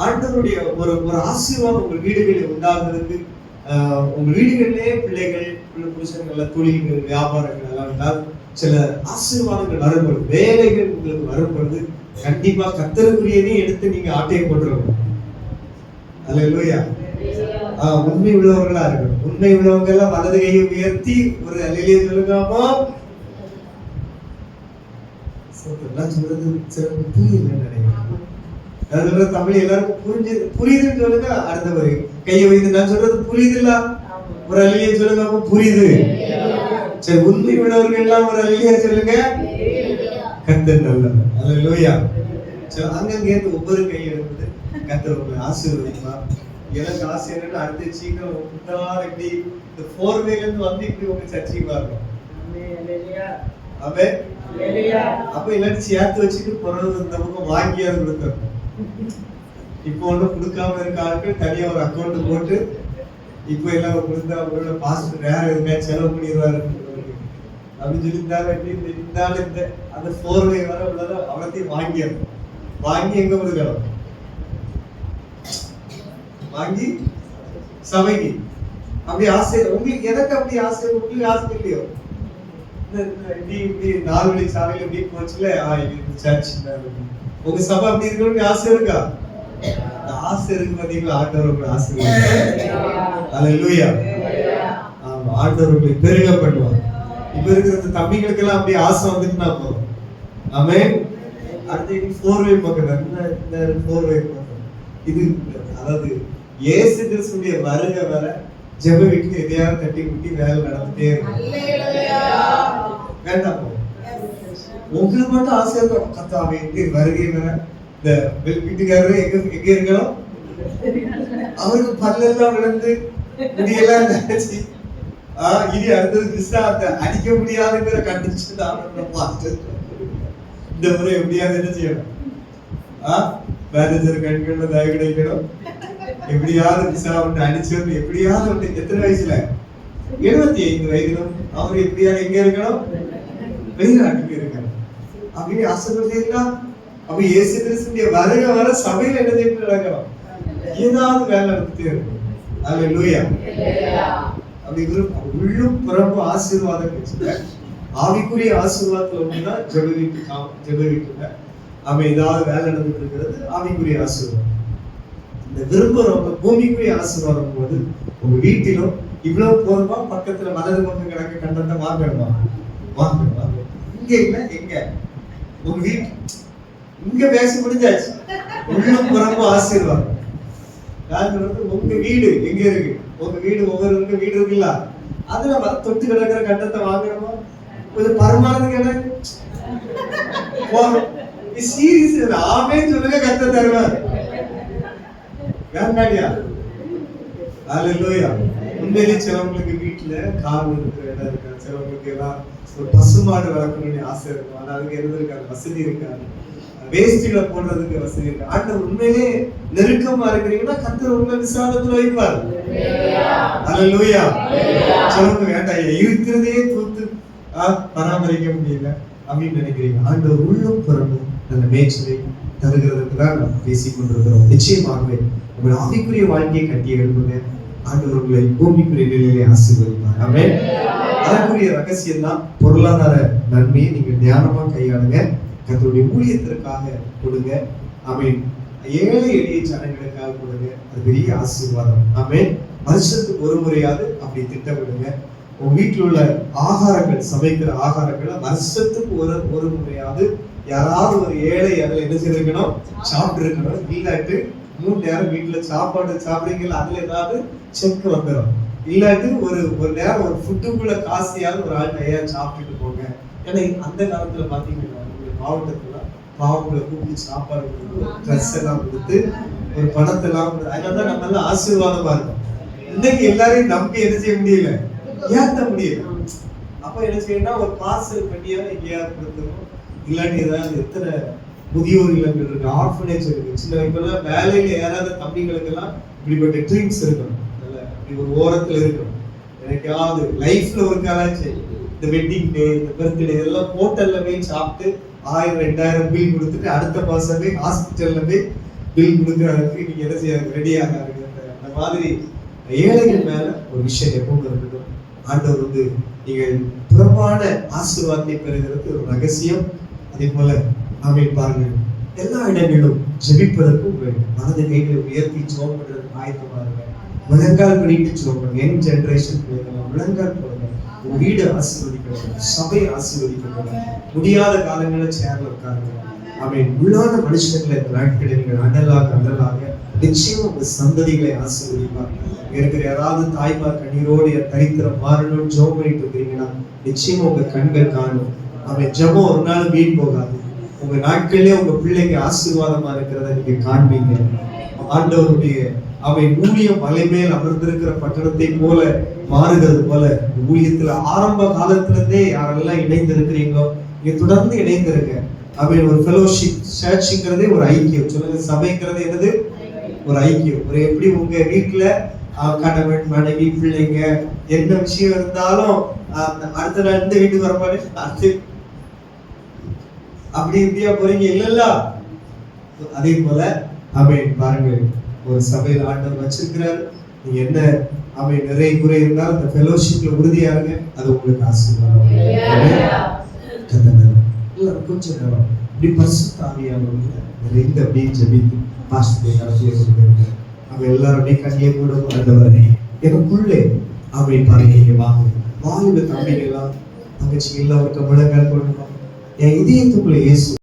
[SPEAKER 1] ஆண்டவருடைய ஒரு ஒரு ஆசீர்வாதம் உங்கள் வீடுகளில் உண்டாகிறதுக்கு, உங்க வீடுகளிலே பிள்ளைகள் புருஷன்கள தொழில்கள் வியாபாரங்கள் எல்லாம் இருந்தால் சில ஆசீர்வாதங்கள் வரும்பொழுது, வேலைகள் உங்களுக்கு வரும்பொழுது கண்டிப்பா கர்த்தருக்குரியதே எடுத்து நீங்க ஆட்டையை போட்டுருக்கணும். அல்லேலூயா. உண்மை உள்ளவர்களா இருக்கணும். உண்மை உள்ளவங்க எல்லாம் வலது கையை உயர்த்தி ஒரு அல்லேலூயா சொல்லுங்கப்பா. சொல்றது சிறப்பு புரியல நினைக்கிறேன். தமிழ் எல்லாருக்கும் புரியுதுன்னு சொல்லுங்க. அடுத்த ஒரு கையை வைத்து நான் சொல்றது புரியுது இல்ல, ஒரு அல்லேலூயா சொல்லுங்க. அப்ப புரியுது. சரி, உண்மை உள்ளவர்கள் எல்லாம் ஒரு அல்லேலூயா சொல்லுங்க. கர்த்தர் நல்லவர். அல்லேலூயா. சரி, அங்கங்க ஒவ்வொரு கை எடுத்து கர்த்தர் உங்களை ஆசீர்வதிப்பார். எனக்கு ஆசை என்னன்னா அடுத்த சீக்கிரம் இப்படி இந்த 4 இருந்து வந்து இப்படி உங்க சர்ச்சைக்கு வரணும். அப்ப இல்லாட்டி சேர்த்து வச்சுட்டு பிறகு இந்த பக்கம் வாங்கியாவது கொடுக்கணும். இப்போ ஒன்றும் கொடுக்காம இருக்க ஆட்கள் தனியா ஒரு அக்கௌண்ட் போட்டு இப்போ எல்லாம் கொடுத்தா அவங்களோட பாஸ்போர்ட் வேற எதுவுமே செலவு பண்ணிடுவாரு அப்படின்னு சொல்லியிருந்தாரு. இருந்தாலும் இந்த அந்த 4 வர உள்ளத அவத்தையும் வாங்கிடணும். வாங்கி எங்க கொடுக்கணும், வாங்கி சபைக்கு. அப்படி ஆசை உங்களுக்கு, எனக்கு அப்படி ஆசை, உங்களுக்கு ஆசை இல்லையோ? இப்படி 4 வழி சாலையில இப்படி போச்சுல சர்ச், உங்க சபை அப்படி இருக்கணும்னு ஆசை இருக்கா? ஆசை இருக்கு பாத்தீங்களா? ஆண்டவர்கள் ஆசீர்வாதம். அல்லேலூயா. ஆமா, ஆண்டவர்களை பெருக பண்ணுவார். இப்ப இருக்கிற தம்பிகளுக்கு எல்லாம் அப்படி ஆசை வந்துட்டுனா போதும். ஆமென். அடுத்து 4 பக்கம், இந்த 4 பக்கம் இது, அதாவது இயேசு கிறிஸ்துவின் வருகை வர ஜெப வீட்டுக்கு எதையாவது தட்டி முட்டி வேலை நடந்துட்டே இருக்கும். வேண்டாம், உங்களுக்கு மட்டும் ஆசை இருக்கும். கர்த்தாவே வருகை வர இந்த வீட்டுக்காரரு எங்க இருக்கணும், அவருக்கு பல்லெல்லாம் விழுந்து முடியெல்லாம் நினைச்சு இனி அடுத்தது கிறிஸ்தாவத்தை அடிக்க முடியாதுங்கிற கண்டிச்சு தான் பார்த்து இந்த முறை எப்படியாவது என்ன செய்யணும், மேனேஜர் கண்கள்ல தயவு கிடைக்கணும். எப்படியாவது கிறிஸ்தாவத்தை அடிச்சு எப்படியாவது எத்தனை வயசுல 75 வயதிலும் அவர் எப்படியாவது எங்க இருக்கணும், வெளிநாட்டுக்கு இருக்கணும் அப்படின்னு ஆசைப்படுறீங்களா? அப்ப இயேசு கிறிஸ்துவின் வருகை வர சபையில என்ன செய்ய நடக்கணும், ஏதாவது வேலை நடந்துட்டே இருக்கும். அல்லேலூயா. அப்படி உள்ளும் புறம்பு ஆசீர்வாதம் வச்சுக்க. ஆவிக்குரிய ஆசீர்வாதத்துல ஒண்ணுதான் ஜெப வீட்டுல அவன் ஏதாவது வேலை நடந்துட்டு இருக்கிறது ஆவிக்குரிய ஆசீர்வாதம். இந்த விரும்புறவங்க பூமிக்குரிய ஆசீர்வாதம் போது உங்க வீட்டிலும் இவ்வளவு போறமா பக்கத்துல மலர் பக்கம் கிடக்க கண்டத்தை வாங்கணுமா, வாங்கணும். இங்க இல்ல, எங்க உங்க வீட்டு இங்க பேசி முடிஞ்சாச்சு. உள்ளும் புறம்பு ஆசீர்வாதம். உங்க வீடு எங்க இருக்கு, உங்க வீடு ஒவ்வொருவருக்கும் வீடு இருக்குல்ல, அதுல தொட்டு கிடக்கிற கண்டத்தை வாங்கணுமா, கொஞ்சம் பரமானதுக்கு என்ன சீரியஸ் ஆமே சொல்லுங்க, கத்த தருவார். வேண்டாடியா? அல்லேலூயா. உண்மையிலே சிலவங்களுக்கு வீட்டுல கார் இருக்கிற இடம் இருக்கா, சிலவங்களுக்கு எல்லாம் ஒரு பசுமாடு வளர்க்கணும்னு ஆசை இருக்கும், ஆனா அதுக்கு எது இருக்காது, வசதி இருக்காது, வேஸ்டில போடுறதுக்கு வசதி இருக்கு. ஆண்டவர் உண்மையிலே நெருக்கமா இருக்கிறீங்கன்னா கர்த்தர் உங்களை விசாலத்துல வைப்பார். அல்லேலூயா. சிலவங்க வேண்டாம், இருக்கிறதே தூத்து பராமரிக்க முடியல அப்படின்னு நினைக்கிறீங்க. ஆண்டவர் உள்ளும் புறமும் அந்த மேய்ச்சலை தருகிறதுக்கு தான் நாம் பேசிக் கொண்டிருக்கிறோம். நிச்சயமாகவே உங்கள் ஆவிக்குரிய வாழ்க்கையை கட்டி எழுப்புங்க. ஆண்டவர் உங்களை பூமிக்குரிய நிலையிலே ஆசீர்வதிப்பார். ஆமென். அதற்குரிய ரகசியம் தான் பொருளாதார நன்மையை நீங்க ஞானமா கையாளுங்க. கர்த்தருடைய ஊழியத்திற்காக கொடுங்க. ஆமென். ஏழை எளிய ஜனங்களுக்காக கொடுங்க. அது பெரிய ஆசீர்வாதம். ஆமென். வருஷத்துக்கு ஒரு முறையாவது அப்படி திட்டமிடுங்க. உங்க வீட்டில் உள்ள ஆகாரங்கள், சமைக்கிற ஆகாரங்களை வருஷத்துக்கு ஒரு முறையாவது யாராவது ஒரு ஏழை அதில் என்ன செய்திருக்கணும், சாப்பிட்டு இருக்கணும். இல்லாட்டு 3 நேரம் வீட்டுல சாப்பாடு சாப்பிடுறீங்களா, அதுல ஏதாவது செக் வந்துடும். இல்லாட்டி ஒரு நேரம் ஒரு ஃபுட்டுக்குள்ள காசியாவது ஒரு ஆள் நிறைய சாப்பிட்டுட்டு போங்க. ஏன்னா அந்த காலத்துல பாத்தீங்கன்னா மாவட்டத்துல பாவங்களை கூப்பிட்டு சாப்பாடு கொடுத்து, ட்ரெஸ் எல்லாம் கொடுத்து, ஒரு பணத்தை எல்லாம் கொடுத்து, அதனாலதான் நம்ம எல்லாம் ஆசீர்வாதமா இருக்கும். இன்னைக்கு எல்லாரையும் நம்பி என்ன செய்ய முடியல, ஏத்த முடியல. அப்ப அப்ப என்ன செய்யணும், ஒரு பார்சல் பண்ணியா எங்கேயாவது கொடுத்துருவோம். இல்லாட்டி ஏதாவது எத்தனை முதியோர் இல்லங்கள் இருக்கு, ஆர்ஃபனேஜ் இருக்கு. சின்ன இப்பெல்லாம் வேலையில யாராவது தம்பிங்களுக்கு எல்லாம் இப்படிப்பட்ட ட்ரீம்ஸ் இருக்கணும், இப்படி ஒரு ஓரத்துல இருக்கணும். எனக்காவது லைஃப்ல ஒரு காலாச்சு இந்த வெட்டிங் டே, இந்த பர்த்டே எல்லாம் ஹோட்டல்ல போய் சாப்பிட்டு 1000-2000 பில் கொடுத்துட்டு அடுத்த மாசம் போய் ஹாஸ்பிட்டல்ல போய் பில் கொடுக்கறதுக்கு நீங்க என்ன செய்ய ரெடி ஆகாதுங்க. அந்த மாதிரி ஏழைகள் மேல ஒரு விஷயம் எப்பவும் இருக்கணும். ஆண்டவர் வந்து நீங்கள் புறமான ஆசீர்வாதத்தை பெறுகிறது ஒரு ரகசியம். அதே போல ஆமென் பாருங்க, எல்லா இடங்களிலும் ஜெபிப்பதற்கு உங்கள் மனதை கைகளை உயர்த்தி ஜெபம் பண்றதுக்கு ஆயத்தமா இருங்க. முழங்கால் பண்ணிட்டு ஜெபம் பண்ணுங்க. யங் ஜெனரேஷன் முழங்கால் போடுங்க. உங்க வீடு ஆசீர்வதிக்கப்படும், சபை ஆசீர்வதிக்கப்படும். முடியாத காலங்களில் சேர்ல உட்காருங்க. ஆமென். உள்ளான மனுஷங்களை இந்த நாட்களில் நீங்கள் அடலாக நிச்சயம் உங்க சந்ததிகளை ஆசீர்வதிப்பார். இருக்கிற யாராவது தாய்மார் கண்ணீரோடு தரித்திரம் மாறணும்னு ஜெபம் பண்ணிட்டு இருக்கிறீங்கன்னா நிச்சயம் உங்க கண்கள் காணும். அவன் ஜெபம் ஒரு நாள் வீண் போகாது. உங்க நாட்களிலே உங்க பிள்ளைக்கு ஆசீர்வாதமா இருக்கிறத நீங்க காண்பீங்க. ஆண்டவருடைய அவை ஊழியம் மலை மேல் அமர்ந்திருக்கிற பட்டணத்தை போல மாறுகிறது போல ஊழியத்துல ஆரம்ப காலத்துல இருந்தே யாரெல்லாம் இணைந்து இருக்கிறீங்களோ நீங்க தொடர்ந்து இணைந்திருங்க. அவை ஒரு ஃபெலோஷிப், சர்ச்ங்கிறதே ஒரு ஐக்கியம். சொல்லுங்க, சபைங்கிறது என்னது? ஒரு ஐக்கியம். ஒரு எப்படி உங்க வீட்டுல கணவன் மனைவி பிள்ளைங்க என்ன விஷயம் இருந்தாலும் அடுத்த நாள் இந்த வீட்டுக்கு வரப்பாரு அடுத்து அப்படி இப்படியா போறீங்க இல்லல்ல. அதே போல அவை பாருங்க, ஒரு சபையில் ஆண்டவர் வச்சிருக்கிறார். நீங்க என்ன அவை நிறைய குறை இருந்தால் அந்த ஃபெலோஷிப்ல உறுதியா இருங்க. அது உங்களுக்கு ஆசீர்வாதம். கொஞ்சம் நேரம் இப்படி பரிசுத்த ஆவியானவர்களை நிறைந்து அப்படியே ஜெபித்து பாஸ்டர் கடைசியை கொடுக்குறாங்க. அவங்க எல்லாரும் அப்படியே கண்ணியை கூட ஆண்டவரே எனக்குள்ளே அவை பாருங்க வாங்க வாலிப தம்பிகள்லாம் தங்கச்சி எல்லாருக்கும் முழங்கால் போடணும். என் இதயத்துக்குள்ள இயேசு